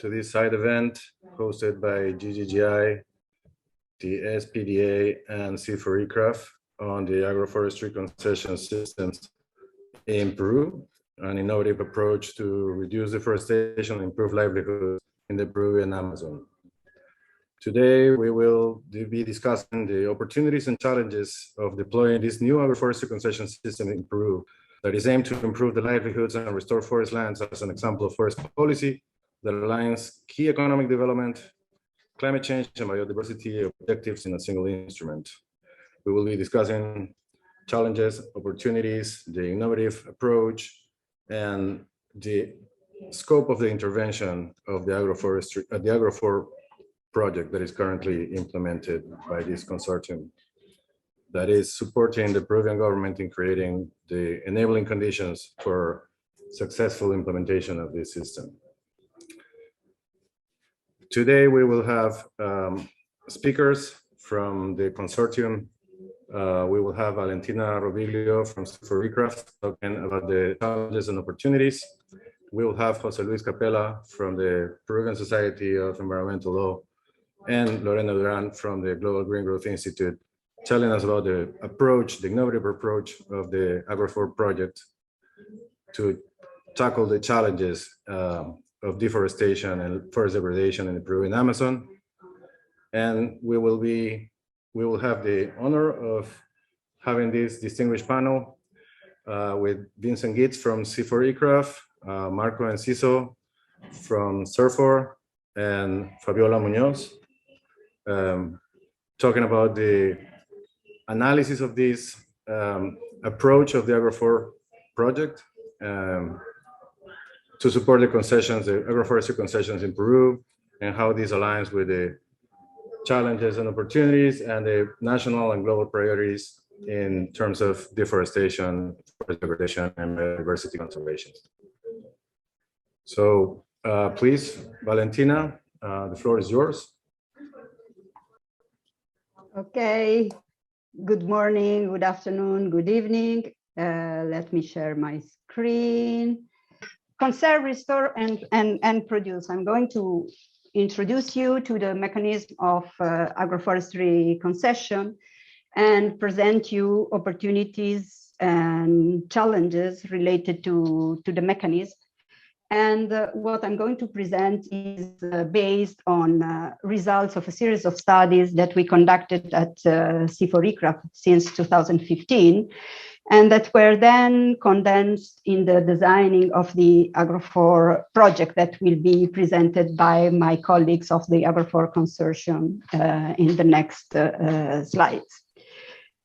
to this side event hosted by GGGI, the SPDA, and CIFOR-ICRAF on the agroforestry concession systems in Peru, an innovative approach to reduce deforestation and improve livelihoods in the Peruvian Amazon. Today, we will be discussing the opportunities and challenges of deploying this new agroforestry concession system in Peru that is aimed to improve the livelihoods and restore forest lands as an example of forest policy that aligns key economic development, climate change, and biodiversity objectives in a single instrument. We will be discussing challenges, opportunities, the innovative approach, and the scope of the intervention of the AgroFor Project that is currently implemented by this consortium that is supporting the Peruvian government in creating the enabling conditions for successful implementation of this system. Today, we will have speakers from the consortium. We will have Valentina Roviglio from CIFOR-ICRAF talking about the challenges and opportunities. We will have Jose Luis Capella from the Peruvian Society of Environmental Law and Lorena Duran from the Global Green Growth Institute, telling us about the approach, the innovative approach of the AgroFor project to tackle the challenges of deforestation and forest degradation in the Peruvian Amazon. And we will have the honor of having this distinguished panel with Vincent Gitz from CIFOR-ICRAF, Marco Enciso from SERFOR, and Fabiola Munoz, talking about the analysis of this approach of the AgroFor project to support the concessions, the agroforestry concessions in Peru, and how this aligns with the challenges and opportunities and the national and global priorities in terms of deforestation, forest degradation, and biodiversity conservation. So please, Valentina, the floor is yours. Okay, good morning, good afternoon, good evening. Let me share my screen. Conserve, restore, and produce. I'm going to introduce you to the mechanism of agroforestry concession and present you opportunities and challenges related to the mechanism. And what I'm going to present is based on results of a series of studies that we conducted at CIFOR-ICRAF since 2015, and that were then condensed in the designing of the AgroFor project that will be presented by my colleagues of the AgroFor Consortium in the next slides.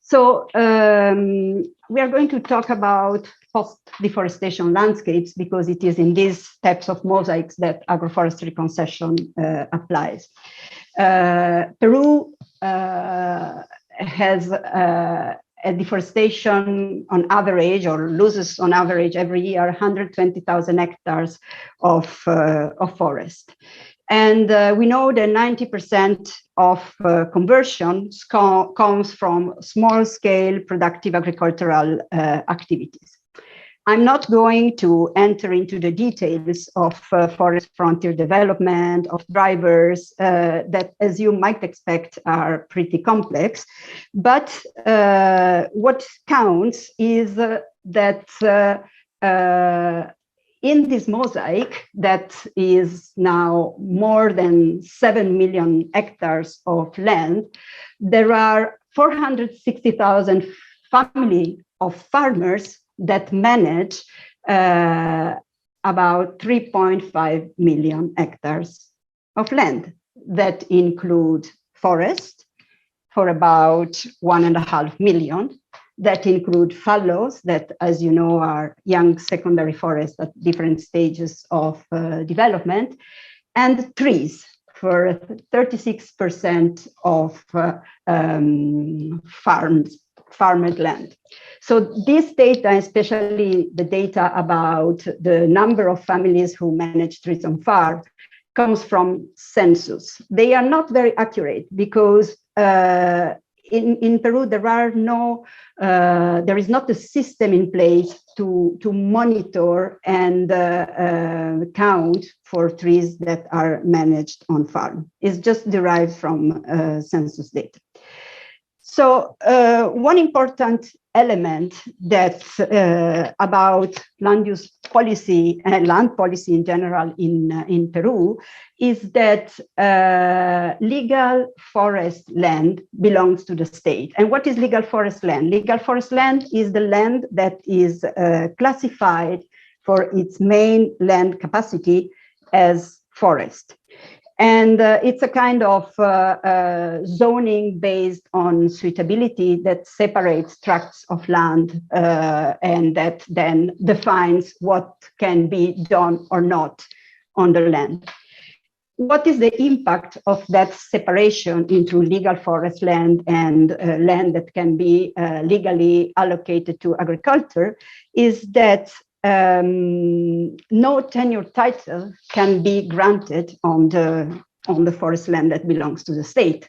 So we are going to talk about post-deforestation landscapes because it is in these types of mosaics that agroforestry concession applies. Peru has a deforestation on average, or loses on average every year 120,000 hectares of forest. And we know that 90% of conversions comes from small-scale productive agricultural activities. I'm not going to enter into the details of forest frontier development, of drivers that, as you might expect, are pretty complex. But what counts is that in this mosaic that is now more than 7 million hectares of land, there are 460,000 families of farmers that manage about 3.5 million hectares of land that include forest for about 1.5 million, that include fallows that, as you know, are young secondary forests at different stages of development, and trees for 36% of farmed land. So this data, especially the data about the number of families who manage trees on farm, comes from census. They are not very accurate because in Peru, there is not a system in place to monitor and count for trees that are managed on farm. It's just derived from census data. So one important element that's about land use policy and land policy in general in Peru is that legal forest land belongs to the state. And what is legal forest land? Legal forest land is the land that is classified for its main land capacity as forest. And it's a kind of zoning based on suitability that separates tracts of land and that then defines what can be done or not on the land. What is the impact of that separation into legal forest land and land that can be legally allocated to agriculture is that no tenure title can be granted on the forest land that belongs to the state.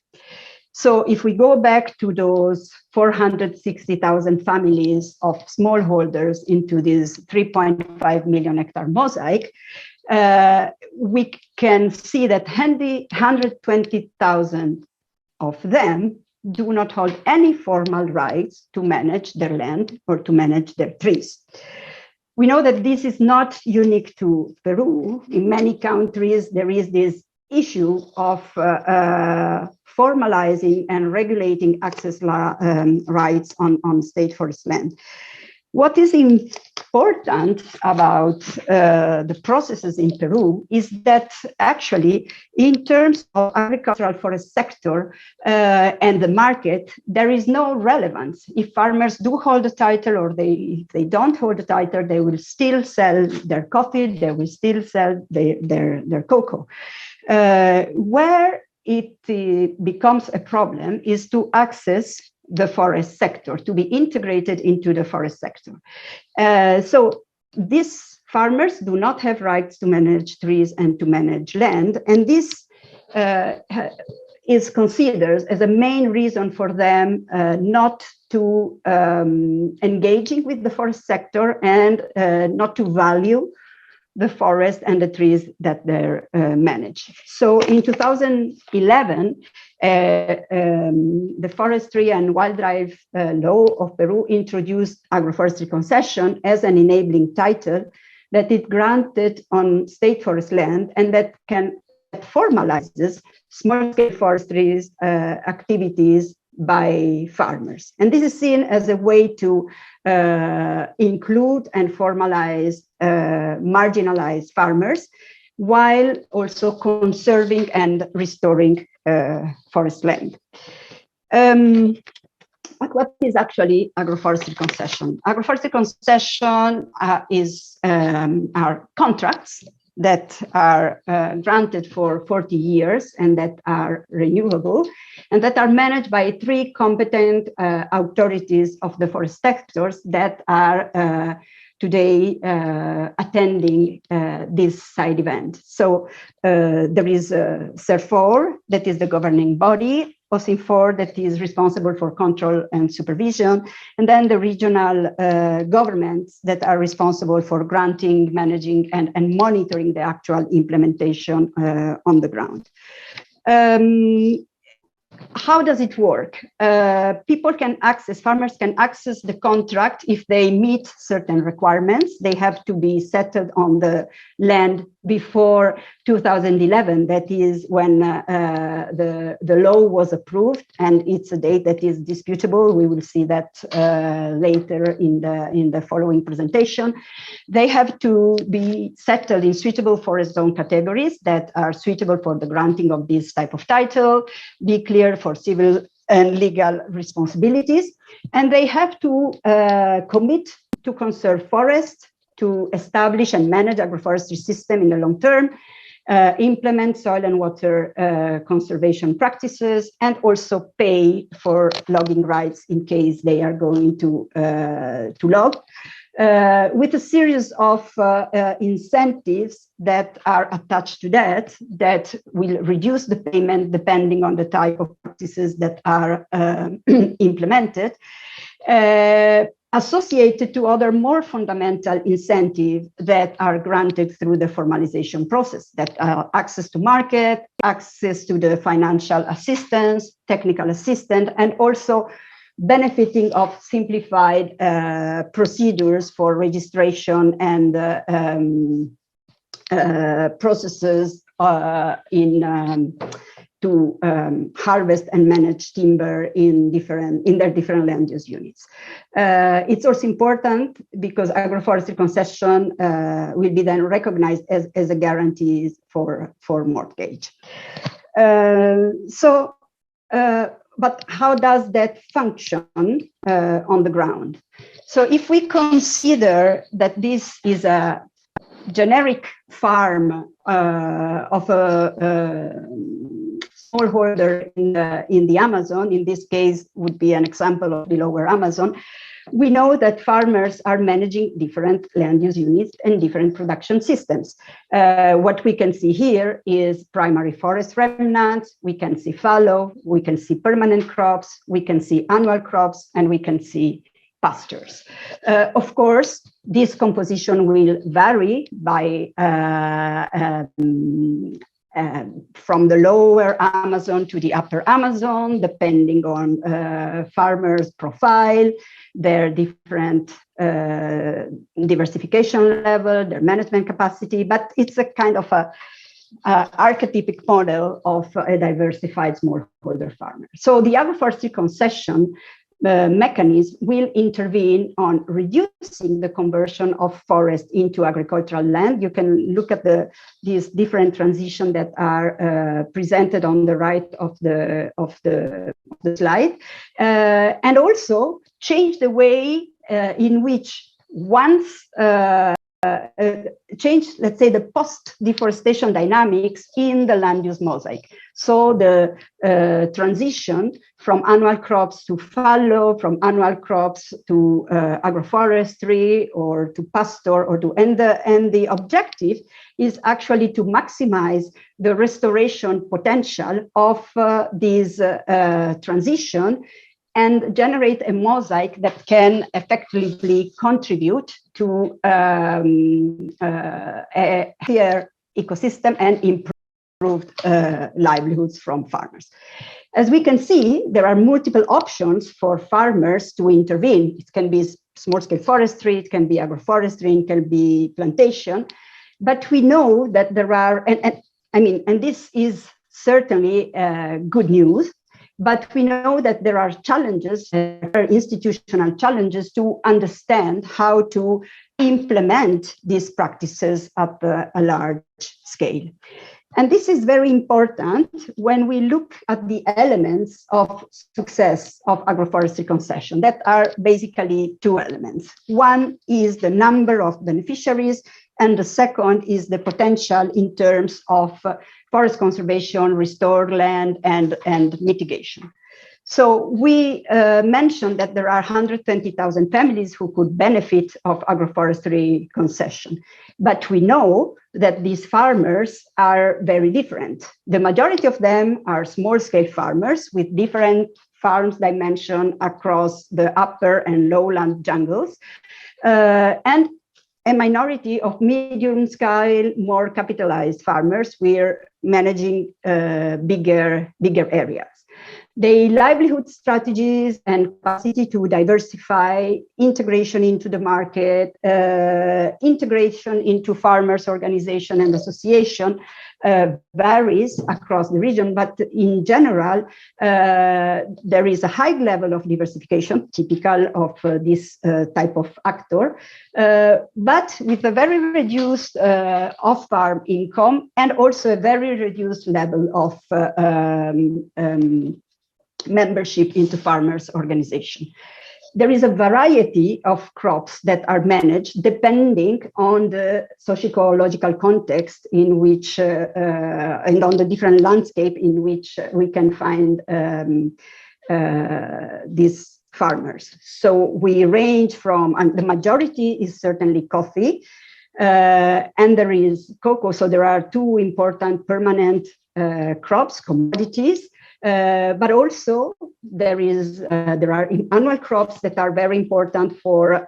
So if we go back to those 460,000 families of smallholders into this 3.5 million hectare mosaic, we can see that 120,000 of them do not hold any formal rights to manage their land or to manage their trees. We know that this is not unique to Peru. In many countries, there is this issue of formalizing and regulating access rights on state forest land. What is important about the processes in Peru is that actually, in terms of agricultural forest sector and the market, there is no relevance. If farmers do hold a title or if they don't hold a title, they will still sell their coffee, they will still sell their cocoa. Where it becomes a problem is to access the forest sector, to be integrated into the forest sector. So these farmers do not have rights to manage trees and to manage land, and this is considered as a main reason for them not to engaging with the forest sector and not to value the forest and the trees that they manage. So in 2011, the Forestry and Wildlife Law of Peru introduced Agroforestry Concession as an enabling title that it granted on state forest land and that formalizes small-scale forestry activities by farmers. And this is seen as a way to include and formalize marginalized farmers while also conserving and restoring forest land. What is actually agroforestry concession? Agroforestry concession are contracts that are granted for 40 years and that are renewable and that are managed by 3 competent authorities of the forest sectors that are today attending this side event. So there is SERFOR, that is the governing body, OSINFOR, that is responsible for control and supervision, and then the regional governments that are responsible for granting, managing, and monitoring the actual implementation on the ground. How does it work? Farmers can access the contract if they meet certain requirements. They have to be settled on the land before 2011. That is when the law was approved, and it's a date that is disputable. We will see that later in the following presentation. They have to be settled in suitable forest zone categories that are suitable for the granting of this type of title, be clear for civil and legal responsibilities, and they have to commit to conserve forests, to establish and manage agroforestry system in the long term, implement soil and water conservation practices, and also pay for logging rights in case they are going to log. with a series of incentives that are attached to that will reduce the payment depending on the type of practices that are implemented, associated to other more fundamental incentives that are granted through the formalization process, that are access to market, access to the financial assistance, technical assistance, and also benefiting of simplified procedures for registration and processes to harvest and manage timber in their different land use units. It's also important because agroforestry concession will be then recognized as a guarantee for mortgage. But how does that function on the ground? So if we consider that this is a generic farm of a smallholder in the Amazon, in this case would be an example of the lower Amazon, we know that farmers are managing different land use units and different production systems. What we can see here is primary forest remnants, we can see fallow, we can see permanent crops, we can see annual crops, and we can see pastures. Of course, this composition will vary by from the lower Amazon to the upper Amazon, depending on farmers' profile, their different diversification level, their management capacity, but it's a kind of a archetypic model of a diversified smallholder farmer. So the agroforestry concession mechanism will intervene on reducing the conversion of forest into agricultural land. You can look at these different transitions that are presented on the right of the slide, and also change the way in which once change, let's say, the post-deforestation dynamics in the land use mosaic. So the transition from annual crops to fallow, from annual crops to agroforestry or to pasture or to and the objective is actually to maximize the restoration potential of this transition and generate a mosaic that can effectively contribute to a healthier ecosystem and improved livelihoods from farmers. As we can see, there are multiple options for farmers to intervene. It can be small-scale forestry, it can be agroforestry, it can be plantation. But we know that there are, and this is certainly good news, but we know that there are challenges, institutional challenges to understand how to implement these practices at a large scale. And this is very important when we look at the elements of success of agroforestry concession. That are basically two elements. One is the number of beneficiaries, and the second is the potential in terms of forest conservation, restored land, and mitigation. So we mentioned that there are 120,000 families who could benefit of agroforestry concession. But we know that these farmers are very different. The majority of them are small-scale farmers with different farms dimension across the upper and lowland jungles, and a minority of medium-scale, more capitalized farmers. We're managing bigger areas. The livelihood strategies and capacity to diversify, integration into the market, integration into farmers' organization and association varies across the region, but in general, there is a high level of diversification, typical of this type of actor, but with a very reduced off-farm income and also a very reduced level of membership into farmers' organization. There is a variety of crops that are managed depending on the socio-ecological context in which, and on the different landscape in which we can find these farmers. So we range from, and the majority is certainly coffee, and there is cocoa. So there are two important permanent crops, commodities, but also there are annual crops that are very important for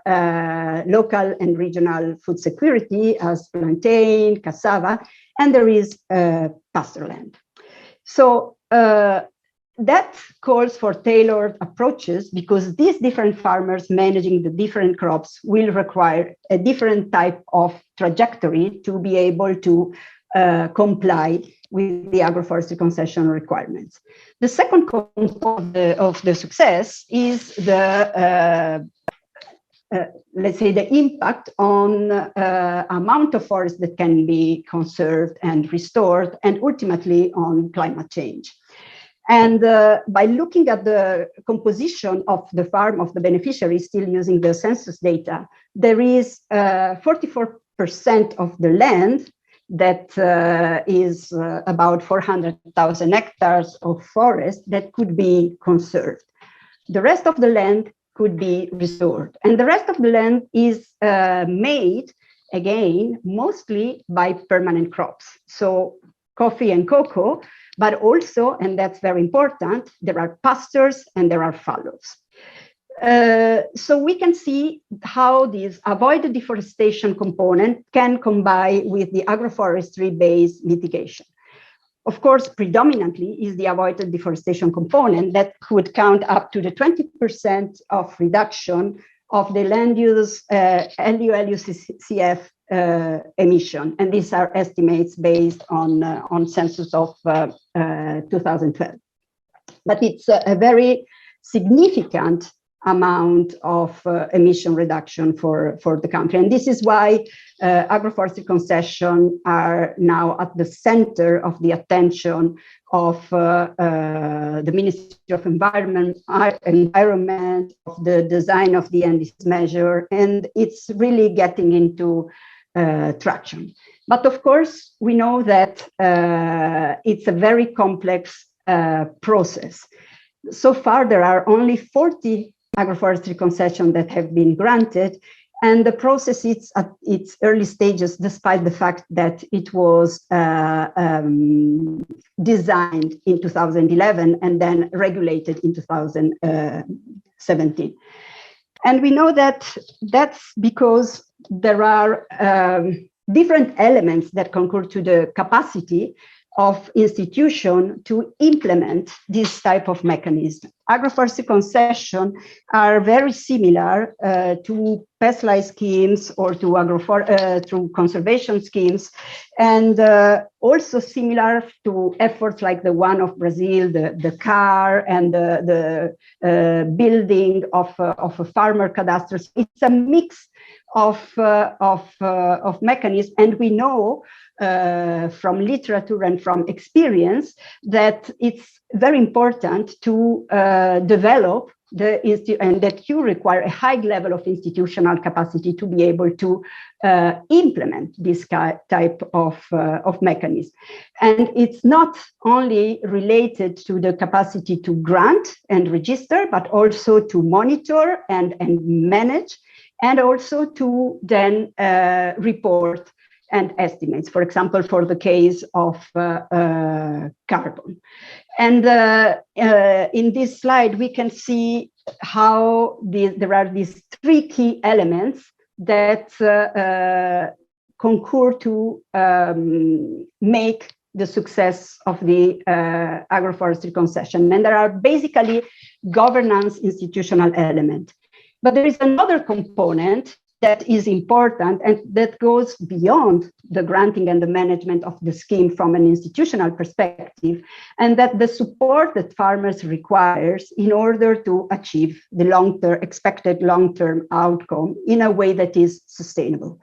local and regional food security, as plantain, cassava, and there is pasture land. So that calls for tailored approaches, because these different farmers managing the different crops will require a different type of trajectory to be able to comply with the agroforestry concession requirements. The second component of the success is the let's say the impact on amount of forest that can be conserved and restored, and ultimately on climate change. And by looking at the composition of the farm of the beneficiaries, still using the census data, there is 44% of the land that is about 400,000 hectares of forest that could be conserved. The rest of the land could be restored. And the rest of the land is made, again, mostly by permanent crops. So coffee and cocoa, but also, and that's very important, there are pastures and there are fallows. So we can see how this avoided deforestation component can combine with the agroforestry-based mitigation. Of course, predominantly is the avoided deforestation component that could count up to the 20% of reduction of the land use LULUCF emission. And these are estimates based on census of 2012. But it's a very significant amount of emission reduction for the country. And this is why agroforestry concessions are now at the center of the attention of the Ministry of Environment, of the design of the end measure, and it's really getting into traction. But of course, we know that it's a very complex process. So far, there are only 40 agroforestry concessions that have been granted, and the process is at its early stages, despite the fact that it was designed in 2011 and then regulated in 2017. And we know that that's because there are different elements that concur to the capacity of institution to implement this type of mechanism. Agroforestry concessions are very similar to pest-lice schemes or to conservation schemes, and also similar to efforts like the one of Brazil, the CAR, and the building of a farmer cadastre. It's a mix of mechanisms, and we know from literature and from experience that it's very important to develop and that you require a high level of institutional capacity to be able to implement this type of mechanism. And it's not only related to the capacity to grant and register, but also to monitor and manage, and also to then report and estimates, for example, for the case of carbon. And in this slide, we can see how there are these three key elements that concur to make the success of the agroforestry concession. And there are basically governance institutional elements. But there is another component that is important and that goes beyond the granting and the management of the scheme from an institutional perspective, and that the support that farmers requires in order to achieve the expected long-term outcome in a way that is sustainable.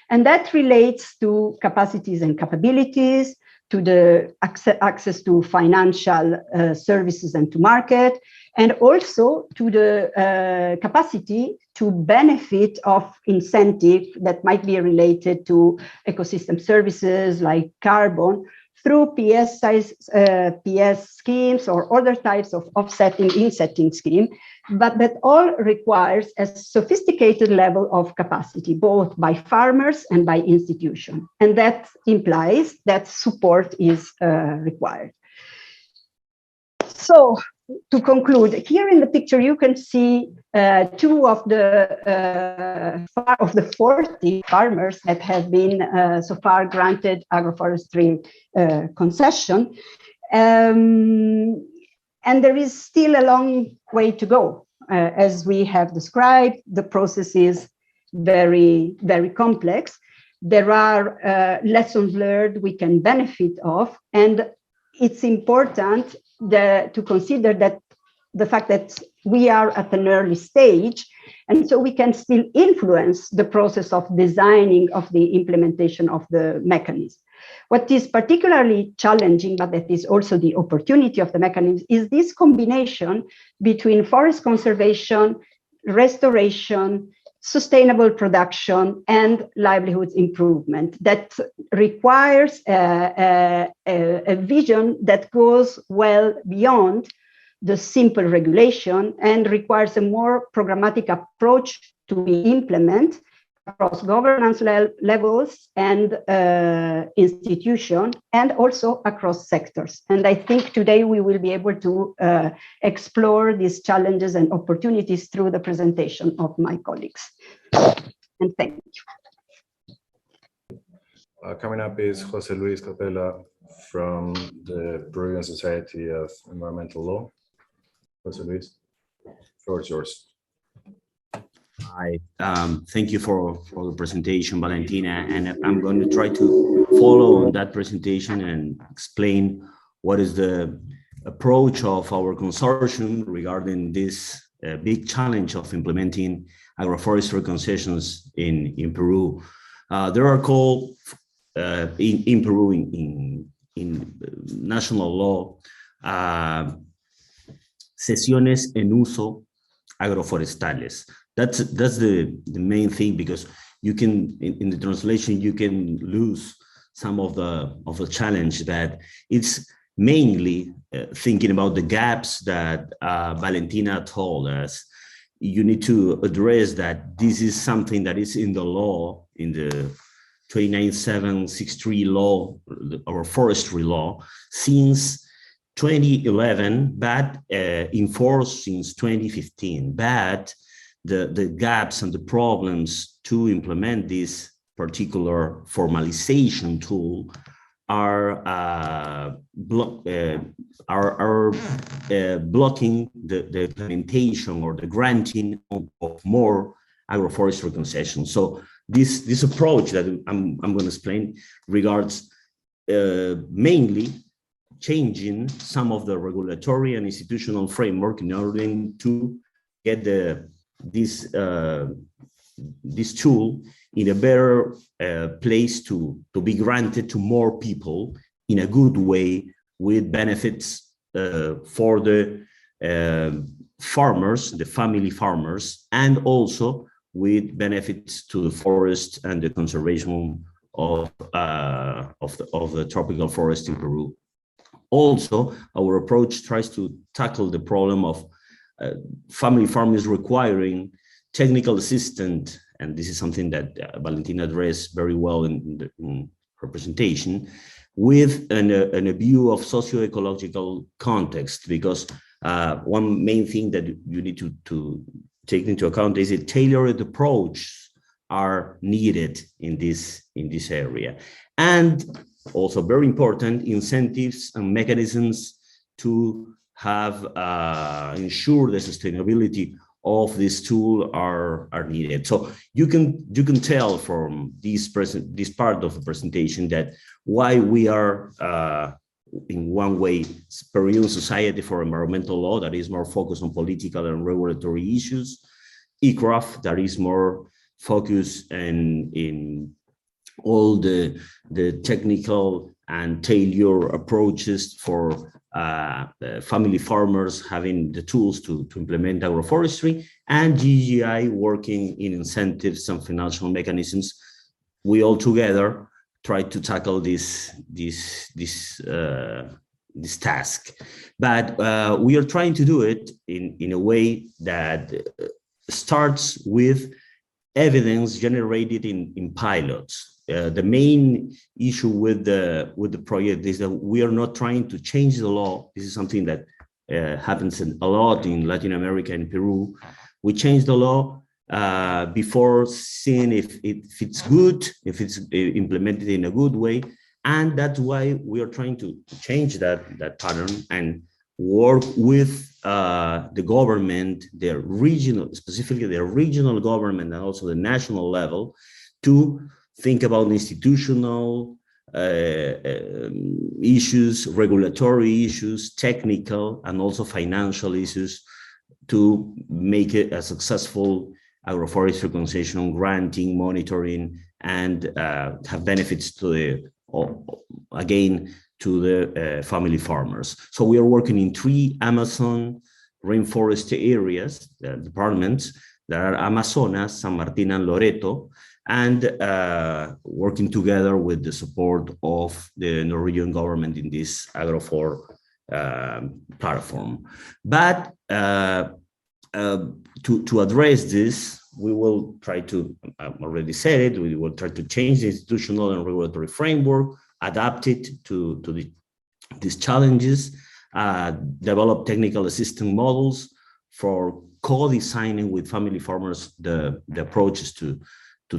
And that relates to capacities and capabilities, to the access to financial services and to market, and also to the capacity to benefit of incentive that might be related to ecosystem services like carbon through PS schemes or other types of offsetting, insetting scheme, but that all requires a sophisticated level of capacity, both by farmers and by institutions. And that implies that support is required. So, to conclude, here in the picture, you can see two of the 40 farmers that have been so far granted agroforestry concession. And there is still a long way to go. As we have described, the process is very, very complex. There are lessons learned we can benefit of, and it's important to consider that the fact that we are at an early stage, and so we can still influence the process of designing of the implementation of the mechanism. What is particularly challenging, but that is also the opportunity of the mechanism, is this combination between forest conservation, restoration, sustainable production, and livelihoods improvement that requires a vision that goes well beyond the simple regulation and requires a more programmatic approach to be implemented across governance levels and institutions, and also across sectors. And I think today we will be able to explore these challenges and opportunities through the presentation of my colleagues. And thank you. Coming up is Jose Luis Capella from the Peruvian Society of Environmental Law. Jose Luis, the floor is yours. Hi, thank you for the presentation, Valentina, and I'm going to try to follow on that presentation and explain what is the approach of our consortium regarding this big challenge of implementing agroforestry concessions in Peru. There are called in Peru in national law cesiones en uso agroforestales. That's the main thing, because you can in the translation you can lose some of the challenge that it's mainly thinking about the gaps that Valentina told us. You need to address that this is something that is in the law, in the 29763 law, our forestry law, since 2011, but enforced since 2015. But the gaps and the problems to implement this particular formalization tool are blocking the implementation or the granting of more agroforestry concessions. So this approach that I'm going to explain regards mainly changing some of the regulatory and institutional framework in order to get this tool in a better place to be granted to more people in a good way, with benefits for the farmers, the family farmers, and also with benefits to the forest and the conservation of the tropical forest in Peru. Also, our approach tries to tackle the problem of family farmers requiring technical assistance, and this is something that Valentina addressed very well in her presentation, with a view of socio-ecological context, because one main thing that you need to take into account is that tailored approaches are needed in this area. And also very important, incentives and mechanisms to have ensure the sustainability of this tool are needed. So you can tell from this part of the presentation that why we are in one way Peruvian Society for Environmental Law, that is more focused on political and regulatory issues, ICRAF, that is more focused in all the technical and tailored approaches for family farmers having the tools to implement agroforestry, and GGGI working in incentives and financial mechanisms. We all together try to tackle this task. But we are trying to do it in a way that starts with evidence generated in pilots. The main issue with the project is that we are not trying to change the law. This is something that happens a lot in Latin America and Peru. We change the law before seeing if it's good, if it's implemented in a good way. And that's why we are trying to change that pattern and work with the government, the regional, specifically the regional government and also the national level, to think about institutional issues, regulatory issues, technical, and also financial issues to make it a successful agroforestry concession, granting, monitoring, and have benefits to the family farmers. So we are working in 3 Amazon rainforest areas, departments that are Amazonas, San Martin, and Loreto, and working together with the support of the Norwegian government in this AgroFor platform. But to address this, we will try to, I already said it, we will try to change the institutional and regulatory framework, adapt it to these challenges, develop technical assistance models for co-designing with family farmers the approaches to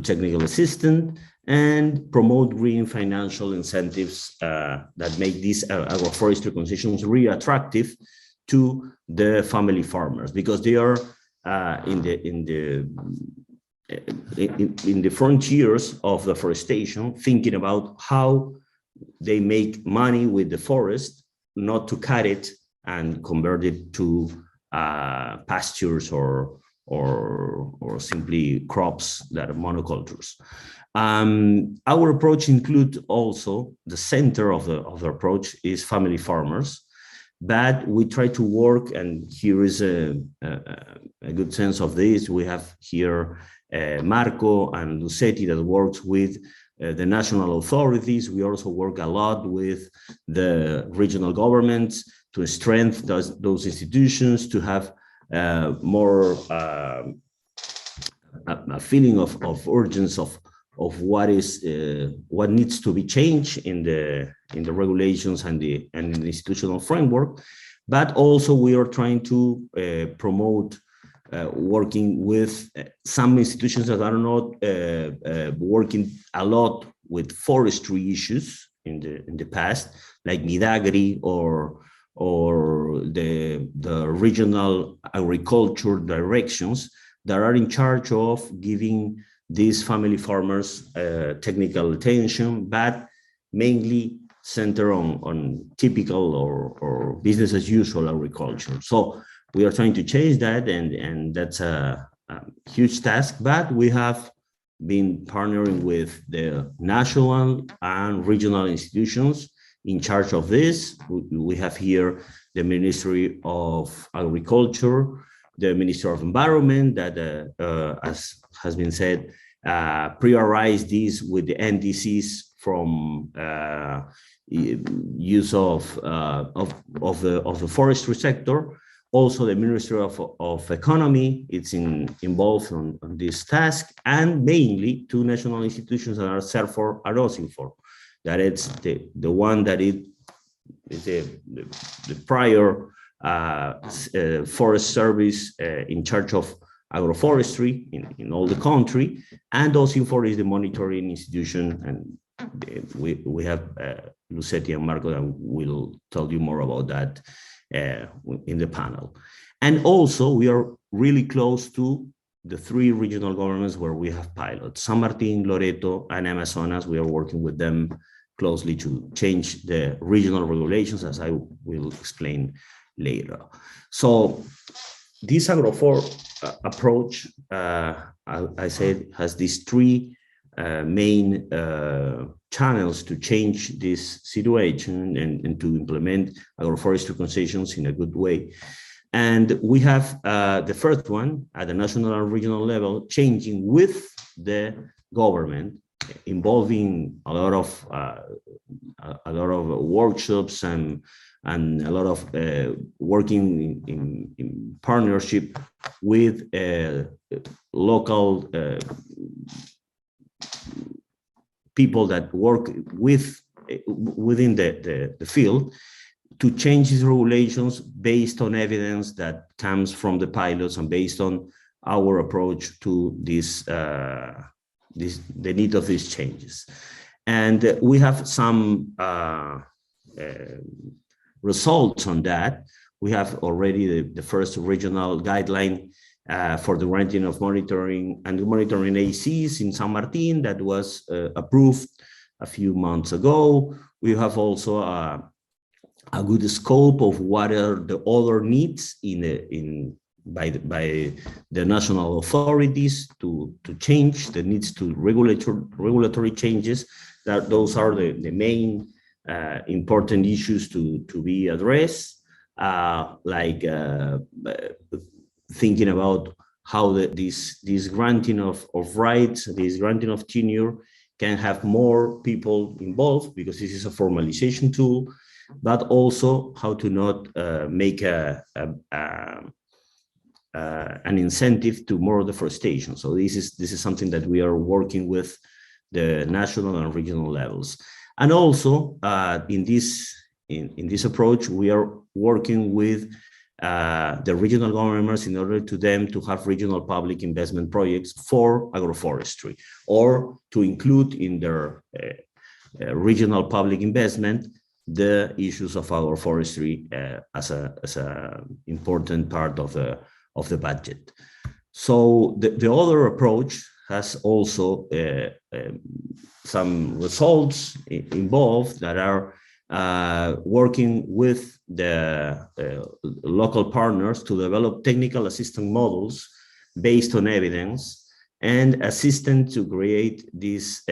technical assistance, and promote green financial incentives that make these agroforestry concessions really attractive to the family farmers, because they are in the frontiers of the forestation, thinking about how they make money with the forest, not to cut it and convert it to pastures or simply crops that are monocultures. Our approach includes also the center of the approach is family farmers, but we try to work, and here is a good sense of this. We have here Marco and Lucetty that works with the national authorities. We also work a lot with the regional governments to strengthen those institutions, to have more a feeling of urgency of what needs to be changed in the regulations and the institutional framework. But also we are trying to promote working with some institutions that are not working a lot with forestry issues in the past, like Midagri or the regional agriculture directions that are in charge of giving these family farmers technical attention, but mainly center on typical or business as usual agriculture. So we are trying to change that, and that's a huge task, but we have been partnering with the national and regional institutions in charge of this. We have here the Ministry of Agriculture, the Ministry of Environment that, as has been said, prioritize these with the NDCs from use of the forestry sector. Also, the Ministry of Economy, it's involved on this task, and mainly 2 national institutions that are SERFOR and OSINFOR. That it's the one that is the prior forest service in charge of agroforestry in all the country, and OSINFOR is the monitoring institution, and we have Lucetty and Marco that will tell you more about that in the panel. And also we are really close to the 3 regional governments where we have pilots, San Martin, Loreto, and Amazonas. We are working with them closely to change the regional regulations, as I will explain later. So this AgroFor approach, I said, has these 3 main channels to change this situation and to implement agroforestry concessions in a good way. And we have the first one at the national and regional level, changing with the government involving a lot of workshops and a lot of working in partnership with local people that work within the field to change these regulations based on evidence that comes from the pilots and based on our approach to this, the need of these changes. And we have some results on that. We have already the first regional guideline for the granting of monitoring and monitoring ACs in San Martin that was approved a few months ago. We have also a good scope of what are the other needs by the national authorities to change the needs to regulatory changes. That those are the main important issues to be addressed, like thinking about how this granting of rights, this granting of tenure can have more people involved, because this is a formalization tool, but also how to not make an incentive to more deforestation. So this is something that we are working with the national and regional levels. And also in this approach, we are working with the regional governments in order to them to have regional public investment projects for agroforestry, or to include in their regional public investment the issues of agroforestry as a important part of the budget. So the other approach has also some results involved that are working with the local partners to develop technical assistance models based on evidence and assistance to create these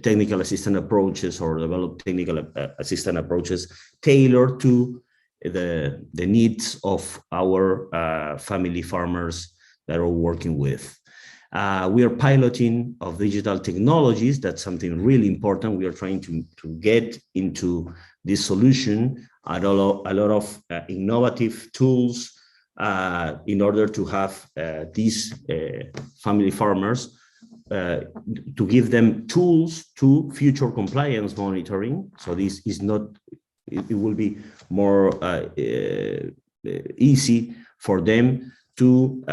technical assistance approaches, or develop technical assistance approaches tailored to the needs of our family farmers that are working with. We are piloting of digital technologies. That's something really important. We are trying to get into this solution, a lot of innovative tools in order to have these family farmers, to give them tools to future compliance monitoring. So this is not, it will be more easy for them to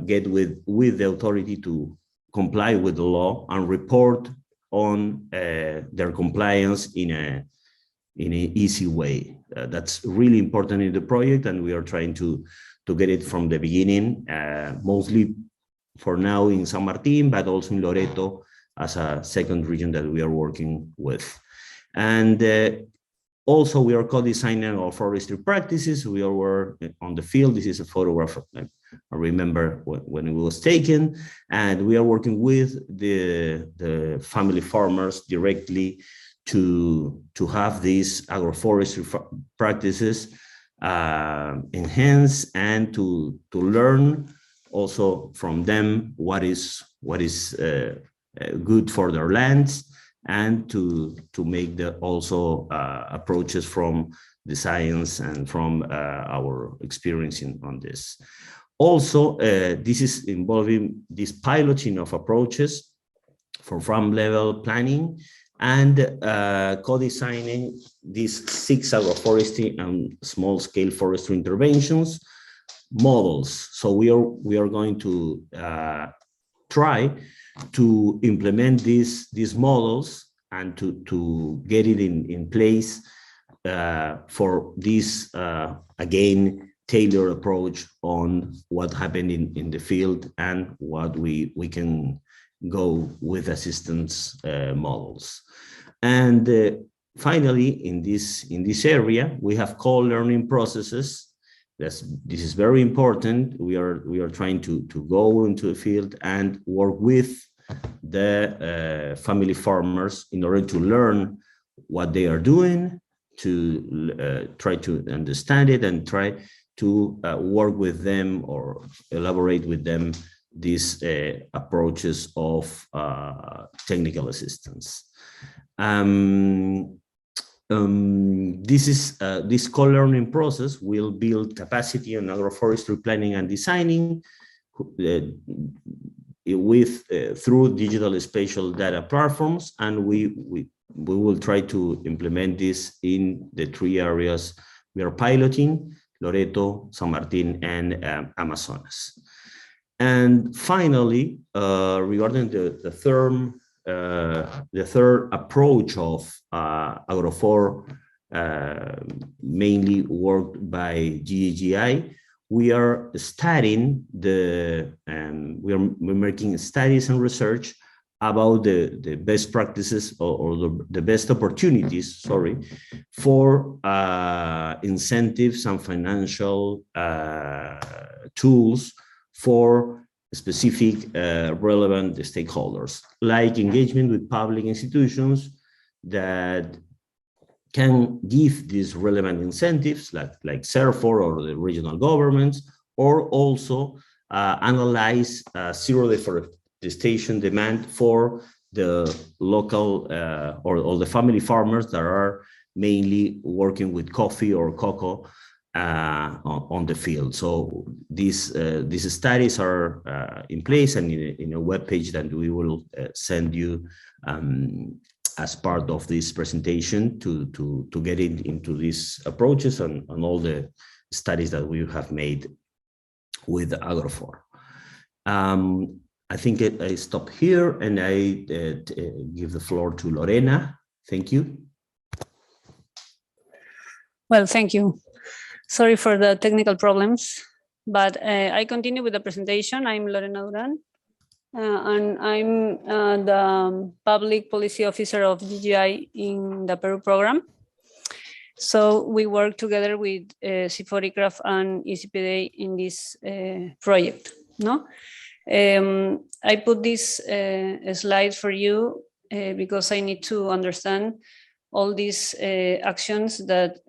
get with the authority to comply with the law and report on their compliance in an easy way. That's really important in the project, and we are trying to get it from the beginning, mostly for now in San Martin, but also in Loreto as a second region that we are working with. And also, we are co-designing our forestry practices. We are on the field. This is a photograph I remember when it was taken, and we are working with the family farmers directly to have these agroforestry practices enhanced, and to learn also from them what is good for their lands, and to make the also approaches from the science and from our experience on this. Also, this is involving this piloting of approaches for farm level planning and co-designing these 6 agroforestry and small scale forestry interventions models. So we are going to try to implement these models and to get it in place for this again tailored approach on what happened in the field and what we can go with assistance models. And finally, in this area, we have co-learning processes. This is very important. We are trying to go into the field and work with the family farmers in order to learn what they are doing, to try to understand it, and try to work with them or elaborate with them these approaches of technical assistance. This co-learning process will build capacity on agroforestry planning and designing through digital spatial data platforms, and we will try to implement this in the 3 areas we are piloting: Loreto, San Martin, and Amazonas. And finally, regarding the third approach of AgroFor, mainly worked by GGGI, we are studying we're making studies and research about the best practices or the best opportunities, for incentives and financial tools for specific relevant stakeholders, like engagement with public institutions that can give these relevant incentives, like SERFOR or the regional governments, or also analyze zero deforestation demand for the local or the family farmers that are mainly working with coffee or cocoa on the field. So these studies are in place and in a web page that we will send you as part of this presentation to get into these approaches and all the studies that we have made with AgroFor. I think I stop here and I give the floor to Lorena. Thank you. Well, thank you. Sorry for the technical problems, but I continue with the presentation. I'm Lorena Duran, and I'm the Public Policy Officer of GGI in the Peru program. So we work together with CIFOR-ICRAF and SPDA in this project. No, I put this slide for you because I need to understand all these actions that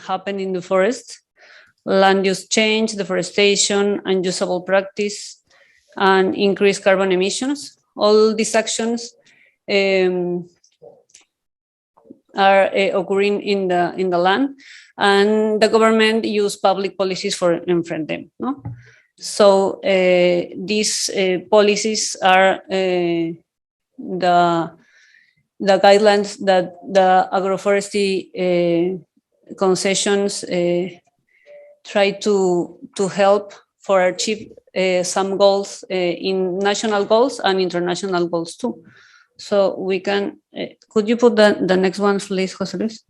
happen in the forest: land use change, deforestation, unusable practice, and increased carbon emissions. All these actions are occurring in the land, and the government use public policies for enfront them. No? So these policies are the guidelines that the agroforestry concessions try to help for achieve some goals in national goals and international goals too. So we can, could you put the next one, please, Jose Luis?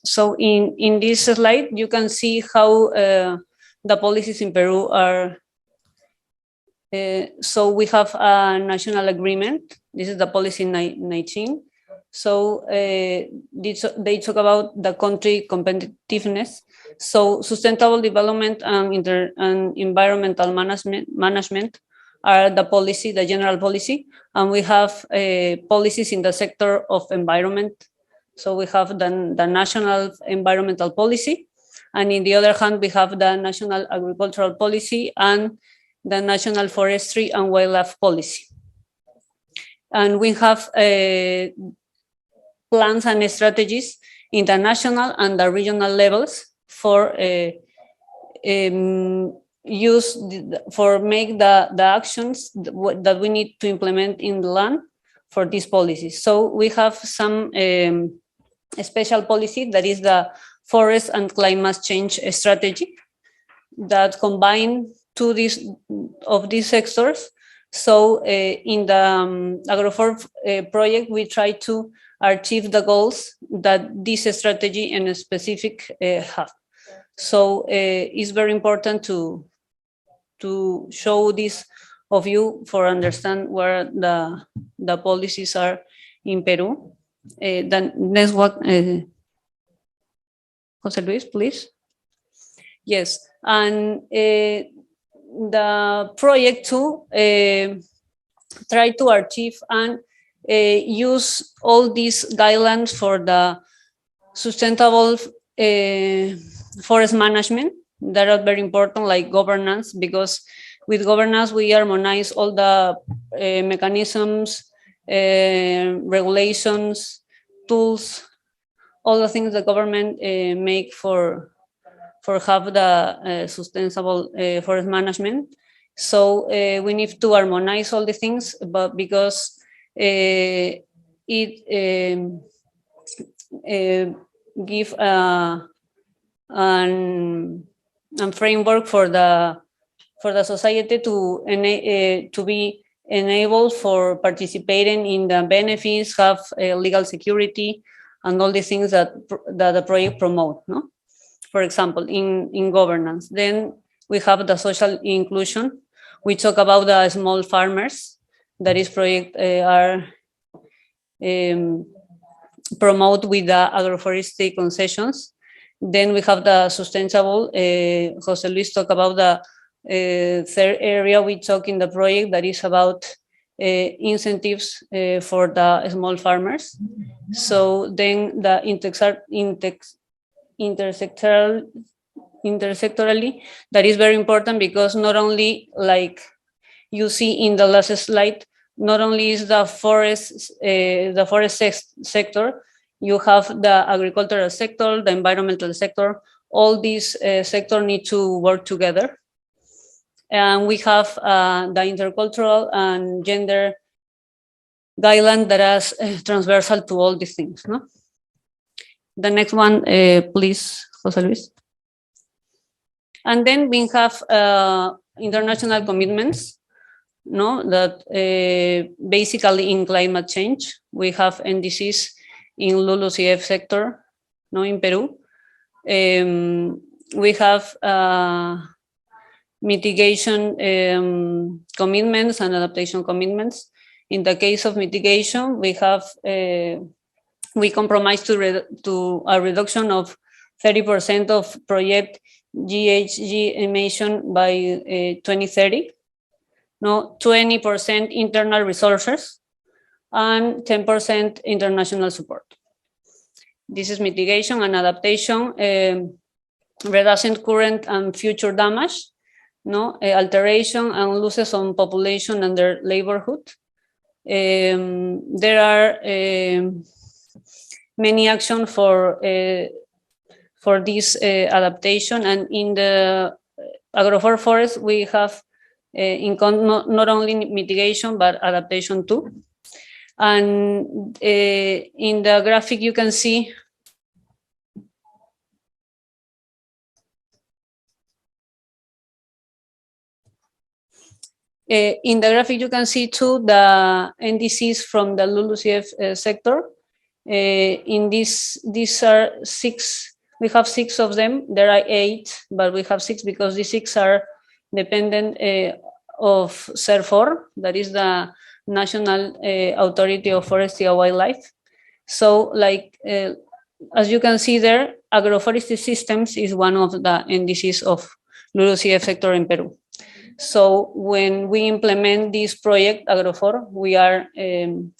So in this slide, you can see how the policies in Peru are. So we have a national agreement. This is the policy 19. So they talk about the country competitiveness. So sustainable development and environmental management are the policy, the general policy. And we have policies in the sector of environment. So we have the national environmental policy. And in the other hand, we have the national agricultural policy and the national forestry and wildlife policy. And we have plans and strategies in the national and the regional levels for make the actions that we need to implement in the land for these policies. So we have some special policy that is the forest and climate change strategy that combine two of these sectors. So in the AgroFor project, we try to achieve the goals that this strategy and a specific have. So it's very important to show this of you for understand where the policies are in Peru. Then next one, Jose Luis, please. Yes, and the project too try to achieve and use all these guidelines for the sustainable forest management. that are very important, like governance, because with governance we harmonize all the mechanisms, regulations, tools, all the things the government make for have the sustainable forest management. So we need to harmonize all the things, but because it give a framework for the society to be enabled for participating in the benefits, have legal security, and all the things that the project promote. No, for example, in governance. Then we have the social inclusion. We talk about the small farmers. That is project are promote with the Agroforestry Concessions. Then we have the sustainable. Jose Luis talk about the third area we talk in the project, that is about incentives for the small farmers. So then the intersectorally, that is very important, because not only, like you see in the last slide, not only is the forest sector, you have the agricultural sector, the environmental sector. All these sectors need to work together. And we have the intercultural and gender guideline that is transversal to all these things. No? The next one, please, Jose Luis. And then we have international commitments, no, that basically in climate change, we have NDCs in LULUCF sector, no, in Peru. We have mitigation commitments and adaptation commitments. In the case of mitigation, we have we compromise to a reduction of 30% of project GHG emission by 2030. No, 20% internal resources and 10% international support. This is mitigation and adaptation, reducing current and future damage, no, alteration and losses on population and their neighborhood. There are many actions for this adaptation, and in the AgroFor forest we have not only mitigation but adaptation too. And in the graphic you can see too the NDCs from the LULUCF sector. In these are 6. We have 6 of them. There are 8, but we have 6 because the 6 are dependent of SERFOR, that is the National Authority of Forestry and Wildlife. So, like as you can see there, agroforestry systems is one of the NDCs of LULUCF sector in Peru. So when we implement this project, AgroFor, we are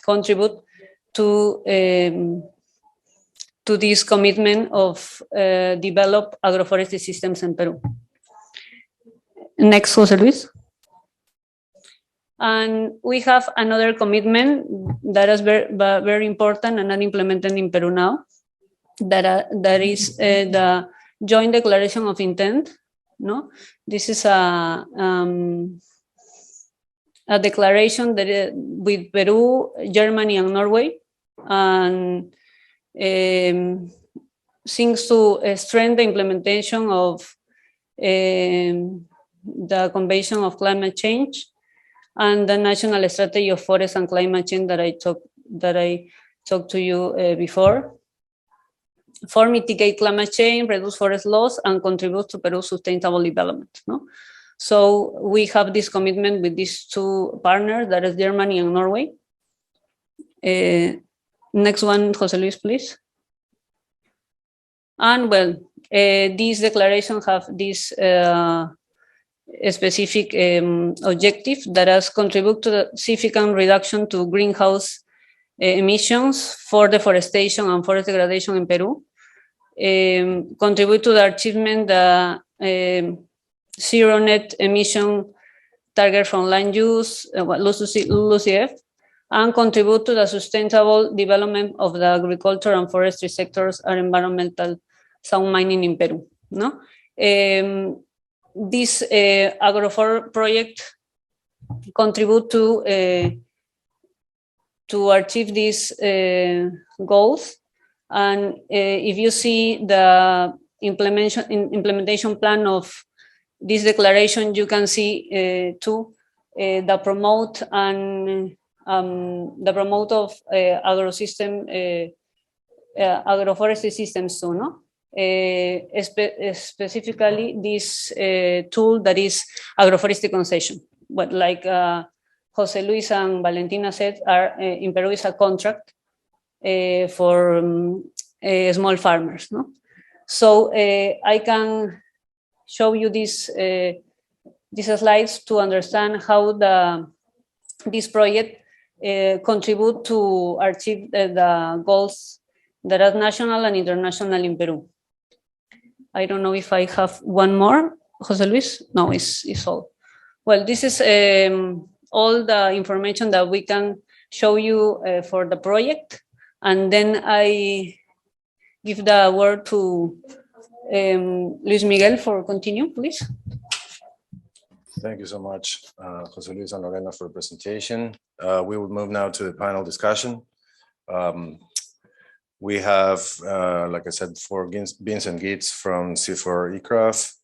contribute to this commitment of develop agroforestry systems in Peru. Next, Jose Luis. And we have another commitment that is very important and not implemented in Peru now. That is the joint declaration of intent. No, this is a declaration that with Peru, Germany, and Norway, and seeks to strengthen the implementation of the Convention of Climate Change and the National Strategy of Forest and Climate Change that I talked to you before, for mitigate climate change, reduce forest loss, and contribute to Peru's sustainable development. No? So we have this commitment with these 2 partners, that is Germany and Norway. Next one, Jose Luis, please. And well, these declarations have this specific objective that has contributed to the significant reduction to greenhouse emissions for deforestation and forest degradation in Peru, contribute to the achievement the zero net emission target from land use, LULUCF, and contribute to the sustainable development of the agriculture and forestry sectors and environmental sound mining in Peru. No? This AgroFor project contribute to achieve these goals. And if you see the implementation plan of this declaration, you can see too the promote and the promote of agroforestry systems too, no? Specifically this tool that is Agroforestry Concession. But like Jose Luis and Valentina said, in Peru is a contract for small farmers, no? So I can show you these slides to understand how this project contribute to achieve the goals that are national and international in Peru. I don't know if I have one more, Jose Luis. No, it's all. Well, this is all the information that we can show you for the project, and then I give the word to Luis Miguel for continue, please. Thank you so much, Jose Luis and Lorena, for the presentation. We will move now to the panel discussion. We have, like I said before, Vincent Gitz from CIFOR-ICRAF.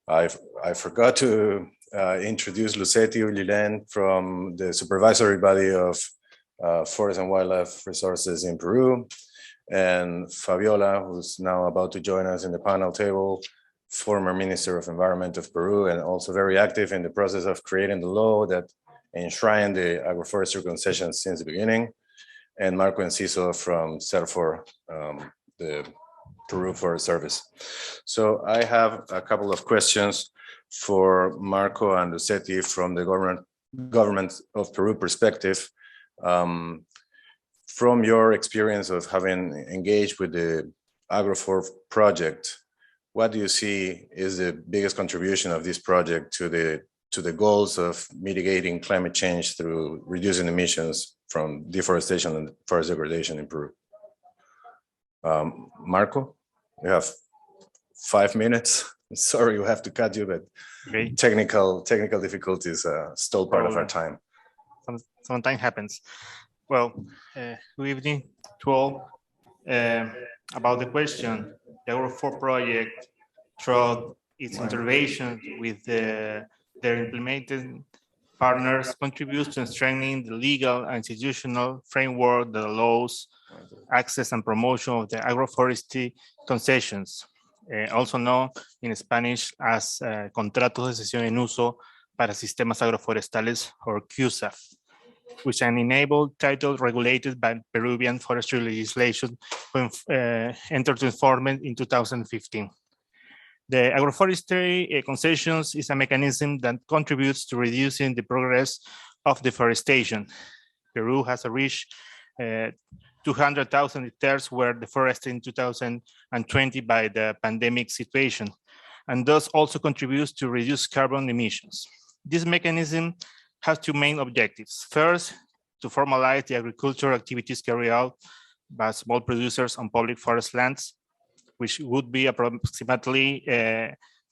I forgot to introduce Lucetty Ullilen from the supervisory body of Forest and Wildlife Resources in Peru, and Fabiola, who's now about to join us in the panel table, former Minister of Environment of Peru, and also very active in the process of creating the law that enshrined the Agroforestry Concessions since the beginning, and Marco Enciso from SERFOR, the Peru Forest Service. So I have a couple of questions for Marco and Lucetty from the government of Peru perspective. From your experience of having engaged with the AgroFor project, what do you see is the biggest contribution of this project to the goals of mitigating climate change through reducing emissions from deforestation and forest degradation in Peru? Marco, you have 5 minutes. Sorry, we have to cut you, but okay. Technical difficulties stole part of our time. Sometimes happens. Well, good evening to all. About the question, the AgroFor project, through its intervention with their implemented partners, contributes to strengthening the legal and institutional framework that allows access and promotion of the agroforestry concessions, also known in Spanish as Contratos de Cesión en Uso para Sistemas Agroforestales, or CUSAF, which an enabled title regulated by Peruvian forestry legislation entered into force in 2015. The agroforestry concessions is a mechanism that contributes to reducing the progress of deforestation. Peru has reached 200,000 hectares were deforested in 2020 by the pandemic situation, and thus also contributes to reduce carbon emissions. This mechanism has two main objectives. First, to formalize the agricultural activities carried out by small producers on public forest lands, which would be approximately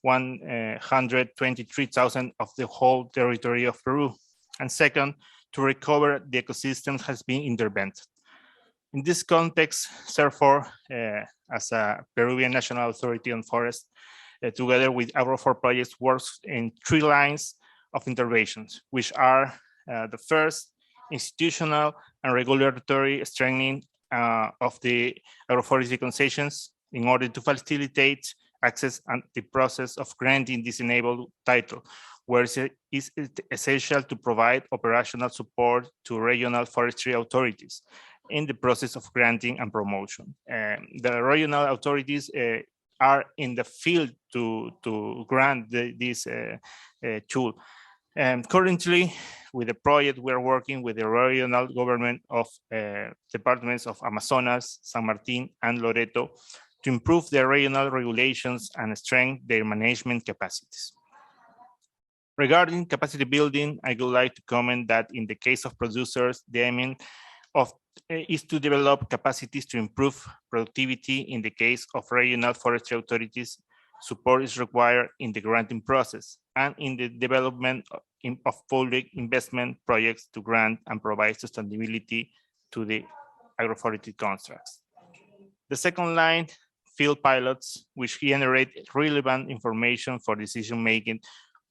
123,000 of the whole territory of Peru. And second, to recover the ecosystem has been intervened. In this context, SERFOR, as a Peruvian National Authority on Forests, together with AgroFor Project, works in 3 lines of interventions, which are the first, institutional and regulatory strengthening of the agroforestry concessions in order to facilitate access and the process of granting this enabled title, where it is essential to provide operational support to regional forestry authorities in the process of granting and promotion. The regional authorities are in the field to grant this tool. Currently, with the project, we are working with the regional government of departments of Amazonas, San Martin, and Loreto to improve their regional regulations and strengthen their management capacities. Regarding capacity building, I would like to comment that in the case of producers, the aim is to develop capacities to improve productivity. In the case of regional forestry authorities, support is required in the granting process and in the development of public investment projects to grant and provide sustainability to the agroforestry contracts. The second line, field pilots, which generate relevant information for decision-making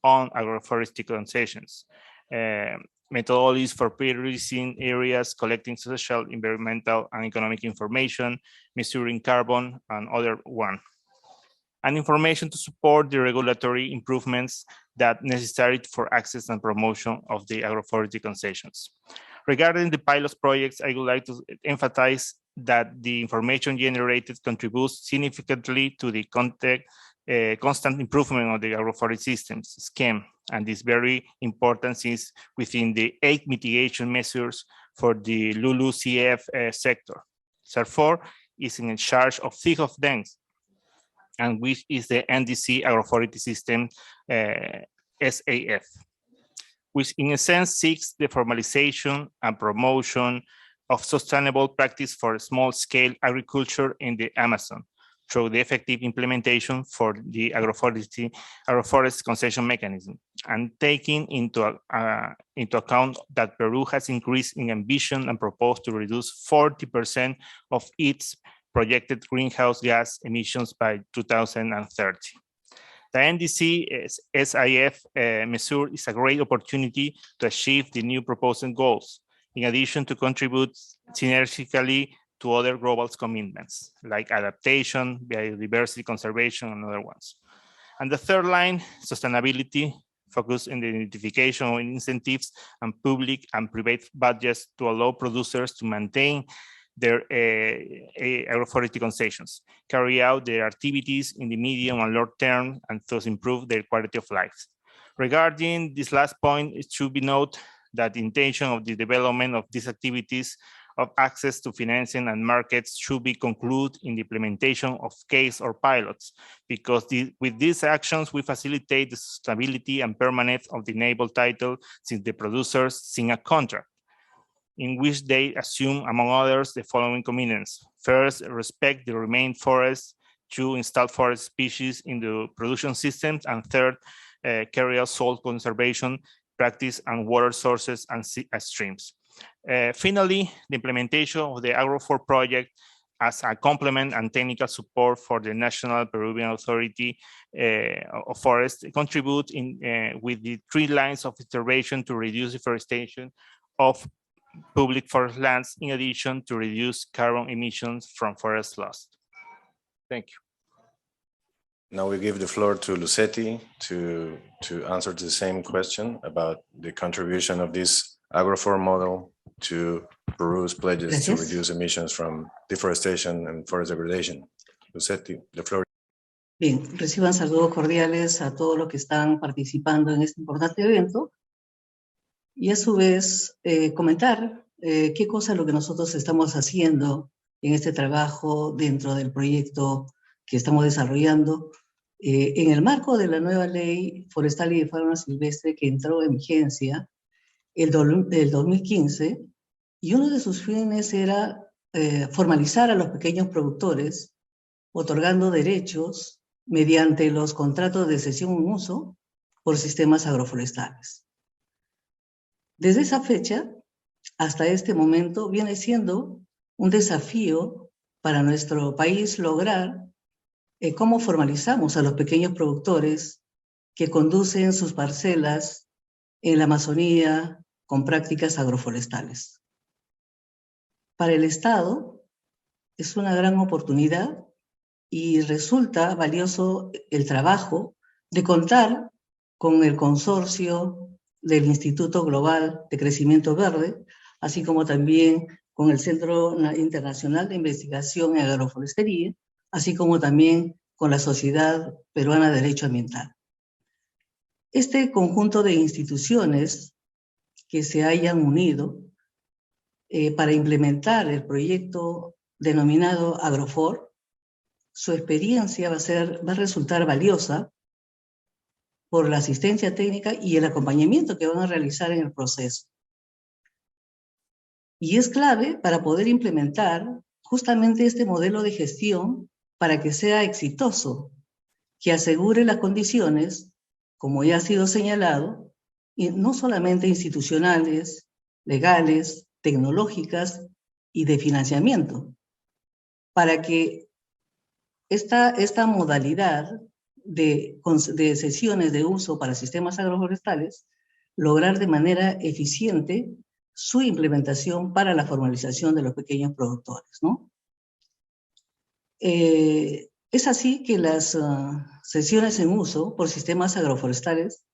on agroforestry concessions. Methodologies for prioritizing areas, collecting social, environmental, and economic information, measuring carbon, and other one. And information to support the regulatory improvements that necessary for access and promotion of the agroforestry concessions. Regarding the pilot projects, I would like to emphasize that the information generated contributes significantly to the constant improvement of the agroforestry systems scheme, and is very important since within the 8 mitigation measures for the LULUCF sector. SERFOR is in charge of 6 of them, and which is the NDC agroforestry system SAF, which in a sense seeks the formalization and promotion of sustainable practice for small-scale agriculture in the Amazon through the effective implementation for the agroforest concession mechanism, and taking into account that Peru has increased in ambition and proposed to reduce 40% of its projected greenhouse gas emissions by 2030. The NDC SIF measure is a great opportunity to achieve the new proposed goals, in addition to contribute synergistically to other global commitments, like adaptation, biodiversity conservation, and other ones. And the third line, sustainability, focus on the identification of incentives and public and private budgets to allow producers to maintain their agroforestry concessions, carry out their activities in the medium and long term, and thus improve their quality of life. Regarding this last point, it should be noted that the intention of the development of these activities of access to financing and markets should be concluded in the implementation of case or pilots, because with these actions, we facilitate the stability and permanence of the enable title, since the producers sign a contract in which they assume, among others, the following commitments. First, respect the remained forests, 2, install forest species in the production systems, and third, carry out soil conservation practice and water sources and streams. Finally, the implementation of the AgroFor project as a complement and technical support for the National Peruvian Authority of Forests contribute with the 3 lines of intervention to reduce deforestation of public forest lands, in addition to reduce carbon emissions from forest loss. Thank you. Now we give the floor to Lucetty to answer the same question about the contribution of this AgroFor model to Peru's pledges to reduce emissions from deforestation and forest degradation. Lucetty, the floor. Bien, reciban saludos cordiales a todos los que están participando en este importante evento, y a su vez comentar qué cosa es lo que nosotros estamos haciendo en este trabajo dentro del proyecto que estamos desarrollando en el marco de la nueva ley forestal y de fauna silvestre que entró en vigencia el 2015, y uno de sus fines era formalizar a los pequeños productores, otorgando derechos mediante los contratos de cesión en uso por sistemas agroforestales. Desde esa fecha hasta este momento viene siendo un desafío para nuestro país lograr cómo formalizamos a los pequeños productores que conducen sus parcelas en la Amazonía con prácticas agroforestales. Para el Estado es una gran oportunidad y resulta valioso el trabajo de contar con el consorcio del Instituto Global de Crecimiento Verde, así como también con el Centro Internacional de Investigación en Agroforestería, así como también con la Sociedad Peruana de Derecho Ambiental. Este conjunto de instituciones que se hayan unido para implementar el proyecto denominado AgroFor su experiencia va a resultar valiosa por la asistencia técnica y el acompañamiento que van a realizar en el proceso. Y es clave para poder implementar justamente este modelo de gestión para que sea exitoso, que asegure las condiciones, como ya ha sido señalado, y no solamente institucionales, legales, tecnológicas y de financiamiento, para que esta modalidad de sesiones de uso para sistemas agroforestales, lograr de manera eficiente su implementación para la formalización de los pequeños productores, ¿no? Es así que las sesiones en uso por sistemas agroforestales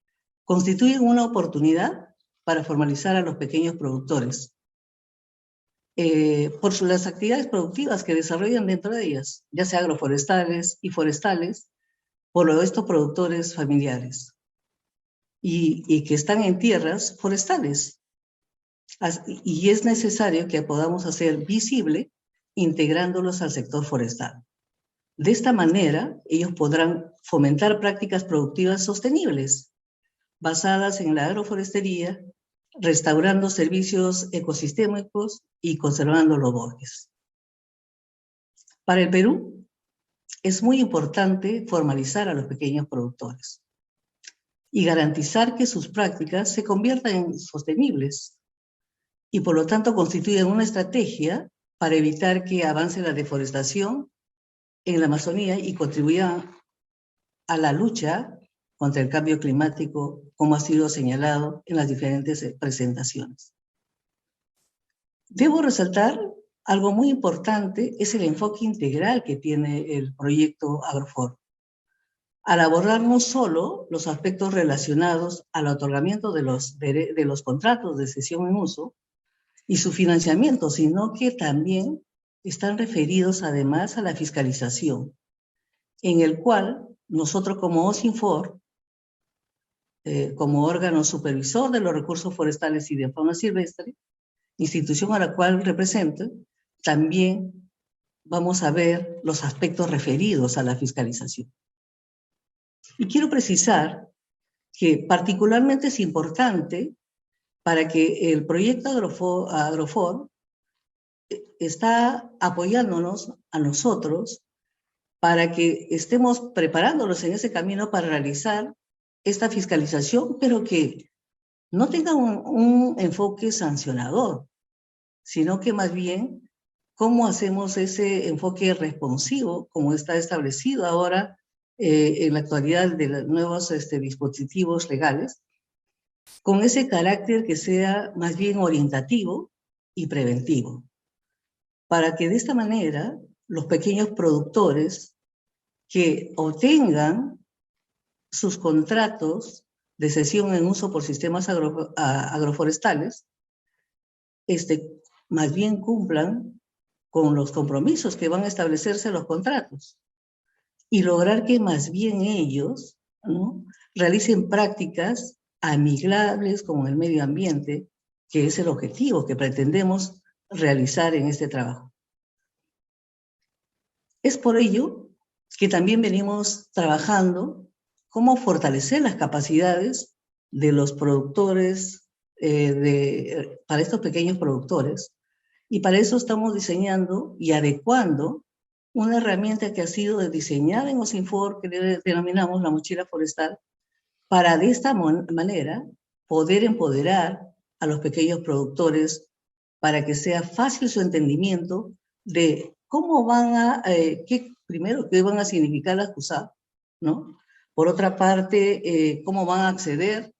constituyen una oportunidad para formalizar a los pequeños productores por las actividades productivas que desarrollan dentro de ellas, ya sea agroforestales y forestales, por estos productores familiares y que están en tierras forestales. Y es necesario que podamos hacer visible integrándolos al sector forestal. De esta manera, ellos podrán fomentar prácticas productivas sostenibles, basadas en la agroforestería, restaurando servicios ecosistémicos y conservando los bosques. Para el Perú, es muy importante formalizar a los pequeños productores y garantizar que sus prácticas se conviertan en sostenibles y por lo tanto constituyen una estrategia para evitar que avance la deforestación en la Amazonía y contribuya a la lucha contra el cambio climático, como ha sido señalado en las diferentes presentaciones. Debo resaltar algo muy importante, es el enfoque integral que tiene el proyecto AgroFor, al abordar no solo los aspectos relacionados al otorgamiento de los contratos de cesión en uso y su financiamiento, sino que también están referidos además a la fiscalización, en el cual nosotros como OSINFOR, como órgano supervisor de los recursos forestales y de fauna silvestre, institución a la cual represento, también vamos a ver los aspectos referidos a la fiscalización. Y quiero precisar que particularmente es importante para que el proyecto AgroFor está apoyándonos a nosotros para que estemos preparándonos en ese camino para realizar esta fiscalización, pero que no tenga un enfoque sancionador, sino que más bien cómo hacemos ese enfoque responsivo, como está establecido ahora en la actualidad de los nuevos dispositivos legales, con ese carácter que sea más bien orientativo y preventivo, para que de esta manera los pequeños productores que obtengan sus contratos de cesión en uso por sistemas agroforestales, más bien cumplan con los compromisos que van a establecerse en los contratos y lograr que más bien ellos, ¿no?, realicen prácticas amigables con el medio ambiente, que es el objetivo que pretendemos realizar en este trabajo. Es por ello que también venimos trabajando cómo fortalecer las capacidades de los productores, para estos pequeños productores, y para eso estamos diseñando y adecuando una herramienta que ha sido diseñada en OSINFOR, que le denominamos la mochila forestal, para de esta manera poder empoderar a los pequeños productores para que sea fácil su entendimiento de cómo van a, primero, qué van a significar las CUSAP, ¿no? Por otra parte, cómo van a acceder,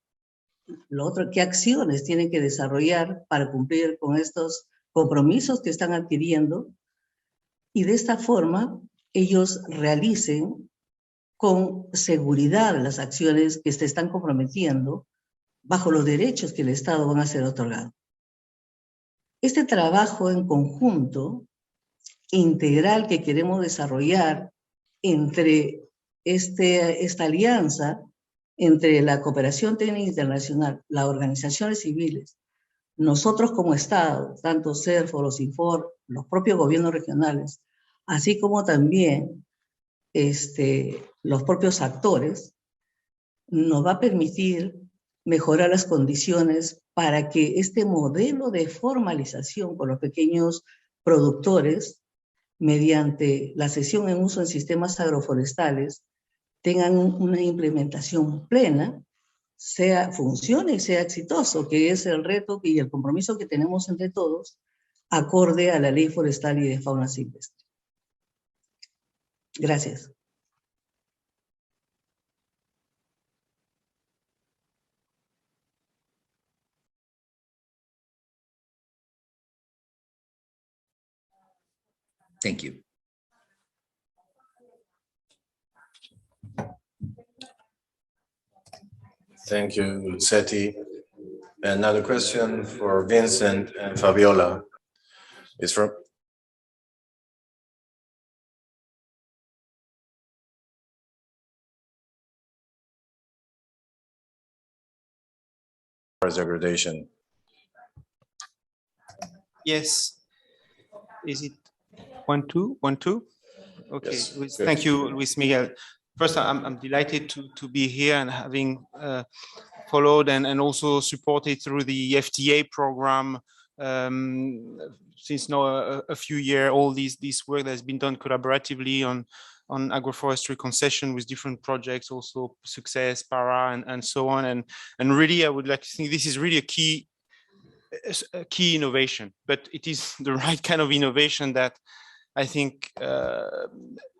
lo otro, qué acciones tienen que desarrollar para cumplir con estos compromisos que están adquiriendo, y de esta forma ellos realicen con seguridad las acciones que se están comprometiendo bajo los derechos que el Estado van a ser otorgados. Este trabajo en conjunto, integral, que queremos desarrollar entre esta alianza entre la cooperación técnica internacional, las organizaciones civiles, nosotros como Estado, tanto SERFOR, OSINFOR, los propios gobiernos regionales, así como también los propios actores, nos va a permitir mejorar las condiciones para que este modelo de formalización por los pequeños productores, mediante la cesión en uso en sistemas agroforestales, tengan una implementación plena, funcione y sea exitoso, que es el reto y el compromiso que tenemos entre todos, acorde a la ley forestal y de fauna silvestre. Gracias. Thank you. Thank you, Lucetty. Another question for Vincent and Fabiola is from forest degradation. Yes. Is it 1, 2, 1, 2? Okay. Yes, Thank you, Luis Miguel. First, I'm delighted to be here and having followed and also supported through the FTA program since now a few years. All this work that has been done collaboratively on agroforestry concession with different projects, also Success, Para, and so on. And really, I would like to think this is really a key innovation, but it is the right kind of innovation that I think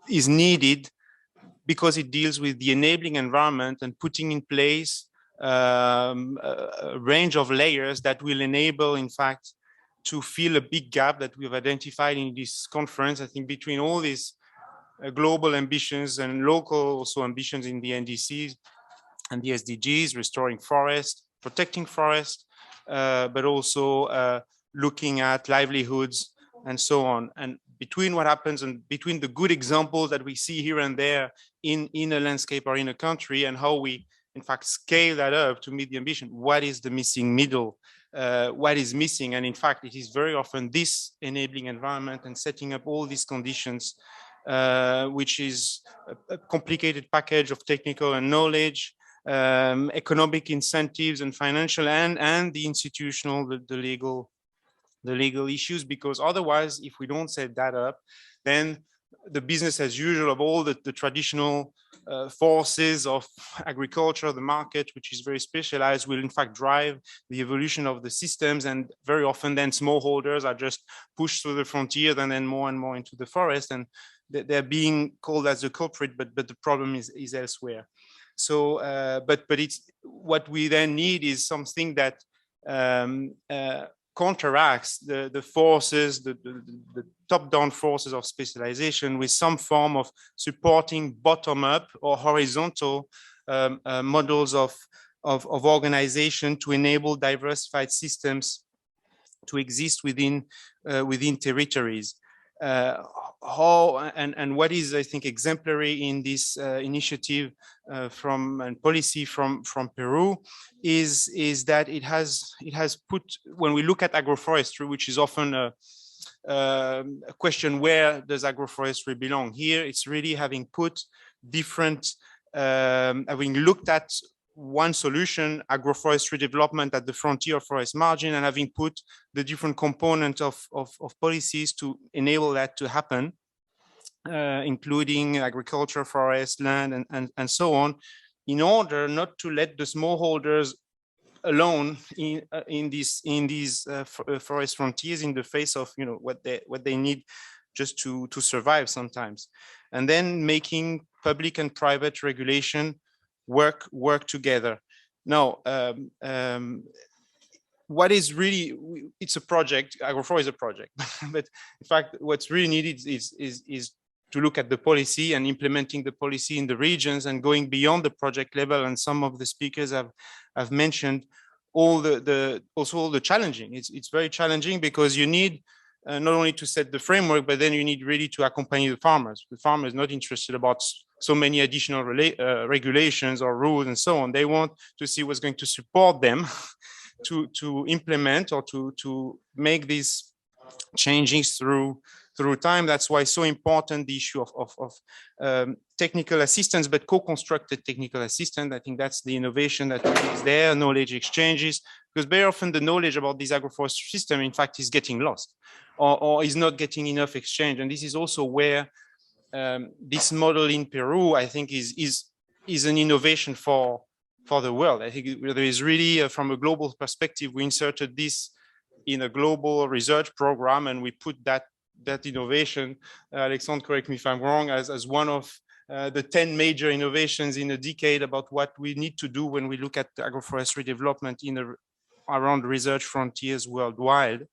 is needed, because it deals with the enabling environment and putting in place a range of layers that will enable, in fact, to fill a big gap that we've identified in this conference, I think, between all these global ambitions and local also ambitions in the NDCs and the SDGs, restoring forest, protecting forest, but also looking at livelihoods and so on. And between what happens and between the good examples that we see here and there in a landscape or in a country, and how we in fact scale that up to meet the ambition, what is the missing middle? What is missing? And in fact, it is very often this enabling environment and setting up all these conditions, which is a complicated package of technical and knowledge, economic incentives and financial, and the institutional, the legal issues, because otherwise, if we don't set that up, then the business as usual of all the traditional forces of agriculture, the market, which is very specialized, will in fact drive the evolution of the systems. And very often then smallholders are just pushed through the frontier and then more and more into the forest, and they're being called as the culprit, but the problem is elsewhere. So, but it's what we then need is something that counteracts the forces, the top-down forces of specialization, with some form of supporting bottom-up or horizontal models of organization to enable diversified systems to exist within territories. And what is, I think, exemplary in this initiative and policy from Peru is that it has put, when we look at agroforestry, which is often a question, where does agroforestry belong? Here, it's really having put different, having looked at one solution, agroforestry development at the frontier forest margin, and having put the different components of policies to enable that to happen, including agriculture, forest, land, and so on, in order not to let the smallholders alone in these forest frontiers in the face of what they need just to survive sometimes, and then making public and private regulation work together. Now, what is really, it's a project, AgroFor is a project, but in fact, what's really needed is to look at the policy and implementing the policy in the regions and going beyond the project level. And some of the speakers have mentioned all the challenging. It's very challenging because you need not only to set the framework, but then you need really to accompany the farmers. The farmer is not interested about so many additional regulations or rules and so on. They want to see what's going to support them to implement or to make these changes through time. That's why it's so important, the issue of technical assistance, but co-constructed technical assistance. I think that's the innovation that is there, knowledge exchanges, because very often the knowledge about this agroforestry system, in fact, is getting lost or is not getting enough exchange. And this is also where this model in Peru, I think, is an innovation for the world. I think there is really, from a global perspective, we inserted this in a global research program, and we put that innovation, Alexandre, correct me if I'm wrong, as one of the 10 major innovations in a decade about what we need to do when we look at agroforestry development around research frontiers worldwide.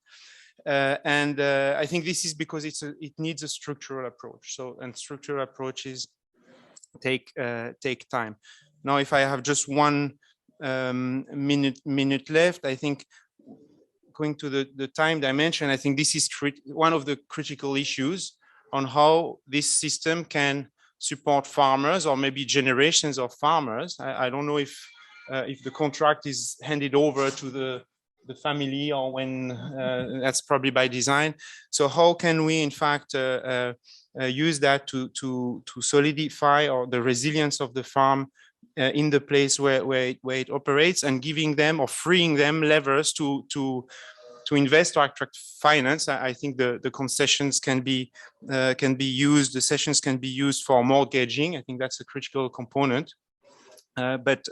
I think this is because it needs a structural approach. And structural approaches take time. Now, if I have just 1 minute left, I think going to the time dimension, I think this is one of the critical issues on how this system can support farmers or maybe generations of farmers. I don't know if the contract is handed over to the family or when that's probably by design. So how can we in fact use that to solidify or the resilience of the farm in the place where it operates, and giving them or freeing them levers to invest or attract finance. I think the concessions can be used, the sessions can be used for mortgaging. I think that's a critical component. But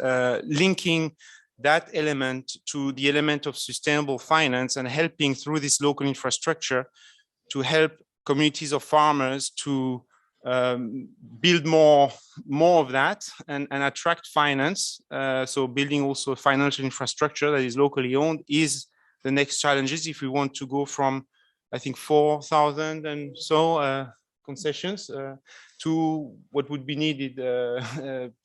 linking that element to the element of sustainable finance and helping through this local infrastructure to help communities of farmers to build more of that and attract finance. So building also a financial infrastructure that is locally owned is the next challenges if we want to go from, I think, 4,000 and so concessions to what would be needed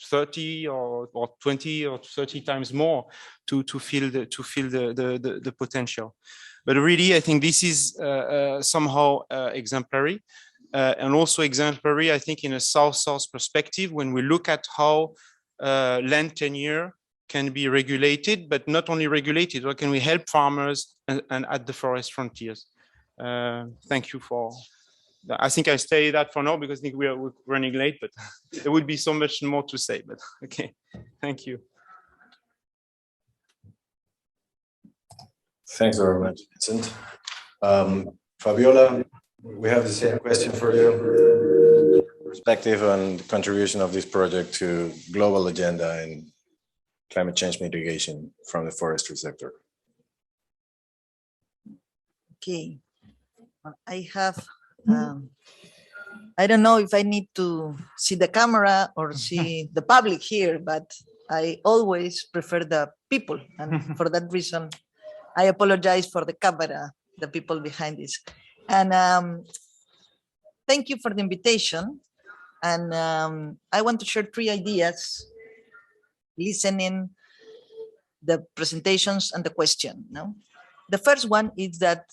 30 or 20 or 30 times more to fill the potential. But really, I think this is somehow exemplary. And also exemplary, I think, in a South-South perspective, when we look at how land tenure can be regulated, but not only regulated, or can we help farmers and at the forest frontiers? Thank you for that. I think I stay that for now because I think we're running late, but there would be so much more to say, but okay, thank you. Thanks very much, Vincent. Fabiola, we have the same question for you. Perspective on the contribution of this project to global agenda and climate change mitigation from the forestry sector. Okay, I have, I don't know if I need to see the camera or see the public here, but I always prefer the people. And for that reason, I apologize for the camera, the people behind this. And thank you for the invitation. And I want to share 3 ideas, listening the presentations and the question. No? The first one is that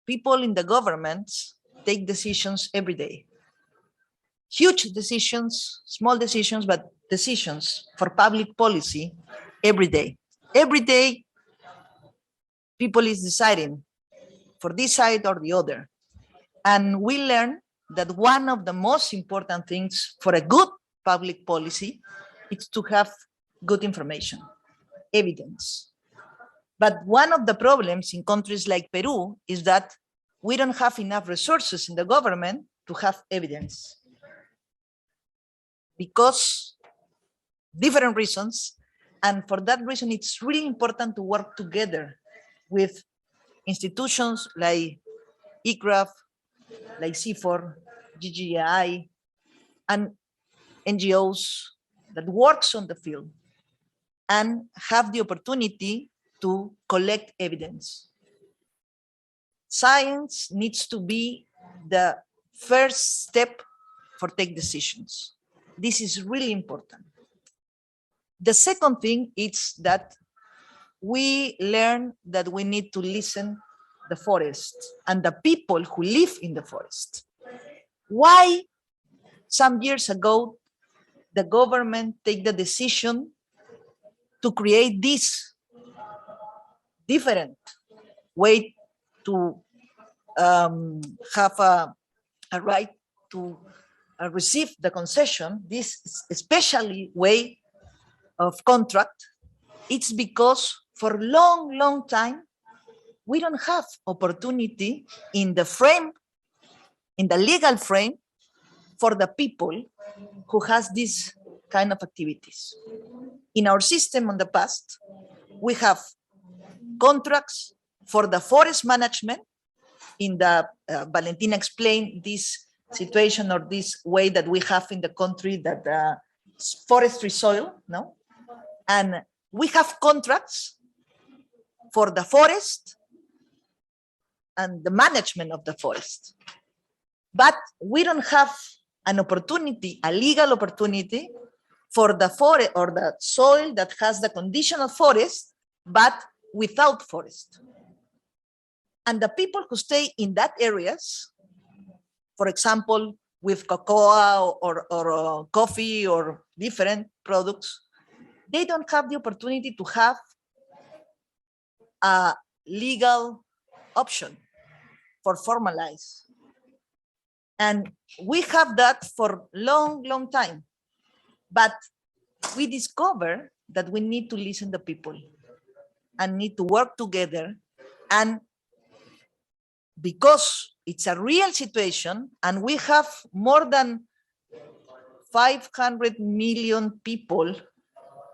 people in the governments take decisions every day. Huge decisions, small decisions, but decisions for public policy every day. Every day, people is deciding for this side or the other. And we learn that one of the most important things for a good public policy is to have good information, evidence. But one of the problems in countries like Peru is that we don't have enough resources in the government to have evidence. Because different reasons, and for that reason, it's really important to work together with institutions like ICRAF, like CIFOR, GGGI, and NGOs that works on the field and have the opportunity to collect evidence. Science needs to be the first step for take decisions. This is really important. The second thing is that we learn that we need to listen the forest and the people who live in the forest. Why some years ago the government take the decision to create this different way to have a right to received the concession, this especially way of contract, it's because for long time, we don't have opportunity in the frame, in the legal frame for the people who has this kind of activities. In our system in the past, we have contracts for the forest management. In the Valentina explained this situation or this way that we have in the country that forestry soil, no? And we have contracts for the forest and the management of the forest. But we don't have an opportunity, a legal opportunity for the forest or the soil that has the condition of forest, but without forest. And the people who stay in that areas, for example, with cocoa or coffee or different products, they don't have the opportunity to have a legal option for formalize. And we have that for long time. But we discover that we need to listen to people and need to work together. And because it's a real situation and we have more than 500 million people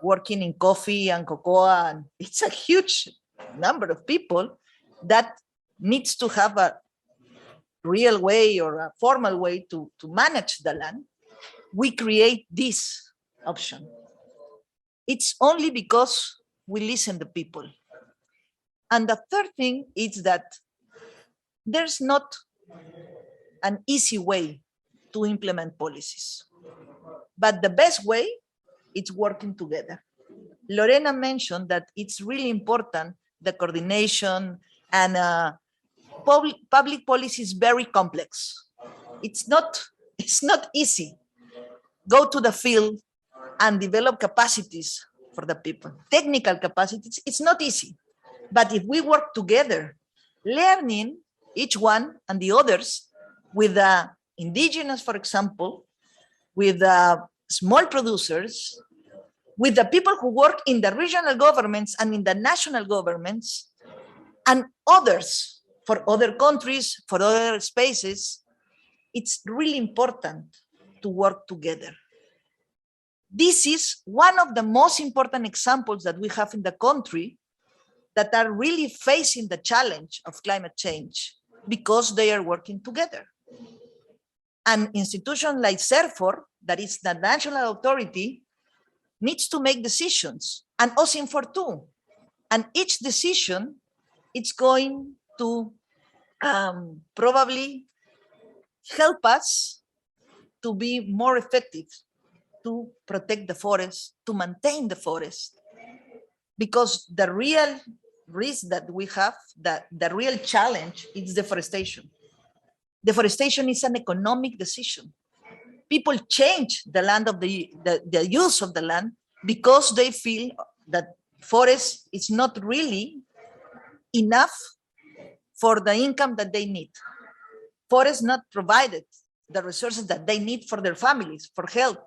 working in coffee and cocoa, and it's a huge number of people that needs to have a real way or a formal way to manage the land, we create this option. It's only because we listen to people. And the third thing is that there's not an easy way to implement policies, but the best way is working together. Lorena mentioned that it's really important, the coordination, and public policy is very complex. It's not easy. Go to the field and develop capacities for the people. Technical capacities, it's not easy. But if we work together, learning each one and the others with the indigenous, for example, with the small producers, with the people who work in the regional governments and in the national governments, and others for other countries, for other spaces, it's really important to work together. This is one of the most important examples that we have in the country that are really facing the challenge of climate change because they are working together. An institution like SERFOR, that is the national authority, needs to make decisions, and OSINFOR too. And each decision, it's going to probably help us to be more effective, to protect the forest, to maintain the forest. Because the real risk that we have, the real challenge is deforestation. Deforestation is an economic decision. People change the land of the use of the land because they feel that forest is not really enough for the income that they need. Forest not provided the resources that they need for their families, for health,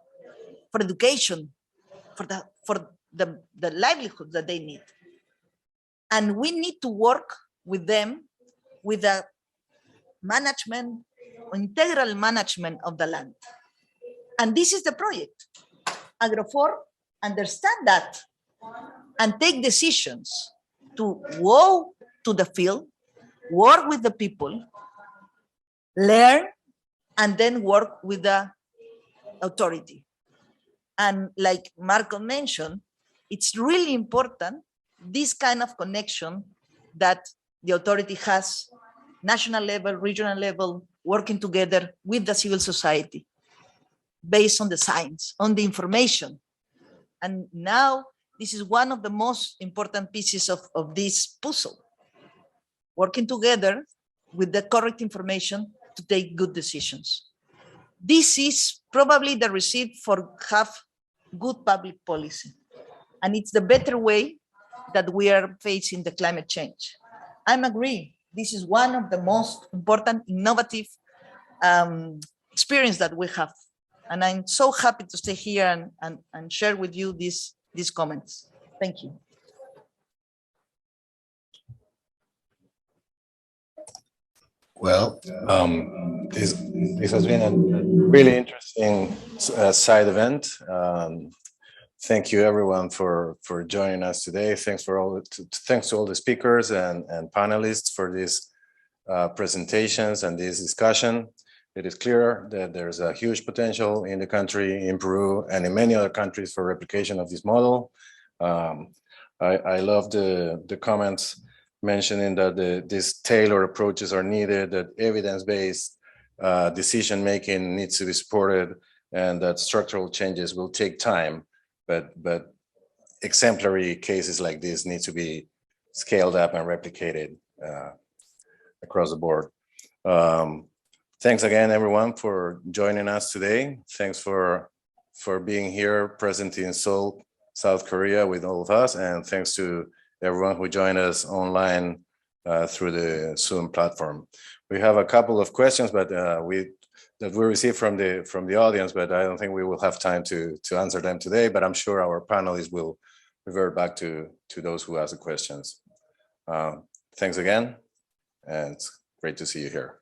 for education, for the livelihood that they need. And we need to work with them with the management, integral management of the land. And this is the project. AgroFor understand that and take decisions to go to the field, work with the people, learn, and then work with the authority. And like Marco mentioned, it's really important, this kind of connection that the authority has, national level, regional level, working together with the civil society, based on the science, on the information. And now this is one of the most important pieces of this puzzle, working together with the correct information to take good decisions. This is probably the recipe for have good public policy. And it's the better way that we are facing the climate change. I agree. This is one of the most important innovative experience that we have And I'm so happy to stay here and share with you these comments. Thank you. Well, this has been a really interesting side event. Thank you everyone for joining us today. Thanks to all the speakers and panelists for these presentations and this discussion. It is clear that there's a huge potential in the country, in Peru, and in many other countries for replication of this model. I love the comments mentioning that these tailored approaches are needed, that evidence-based decision-making needs to be supported, and that structural changes will take time, but exemplary cases like this need to be scaled up and replicated across the board. Thanks again, everyone, for joining us today. Thanks for being here, present in Seoul, South Korea, with all of us, and thanks to everyone who joined us online through the Zoom platform. We have a couple of questions, but that we received from the audience, but I don't think we will have time to answer them today. But I'm sure our panelists will revert back to those who ask the questions. Thanks again, and it's great to see you here.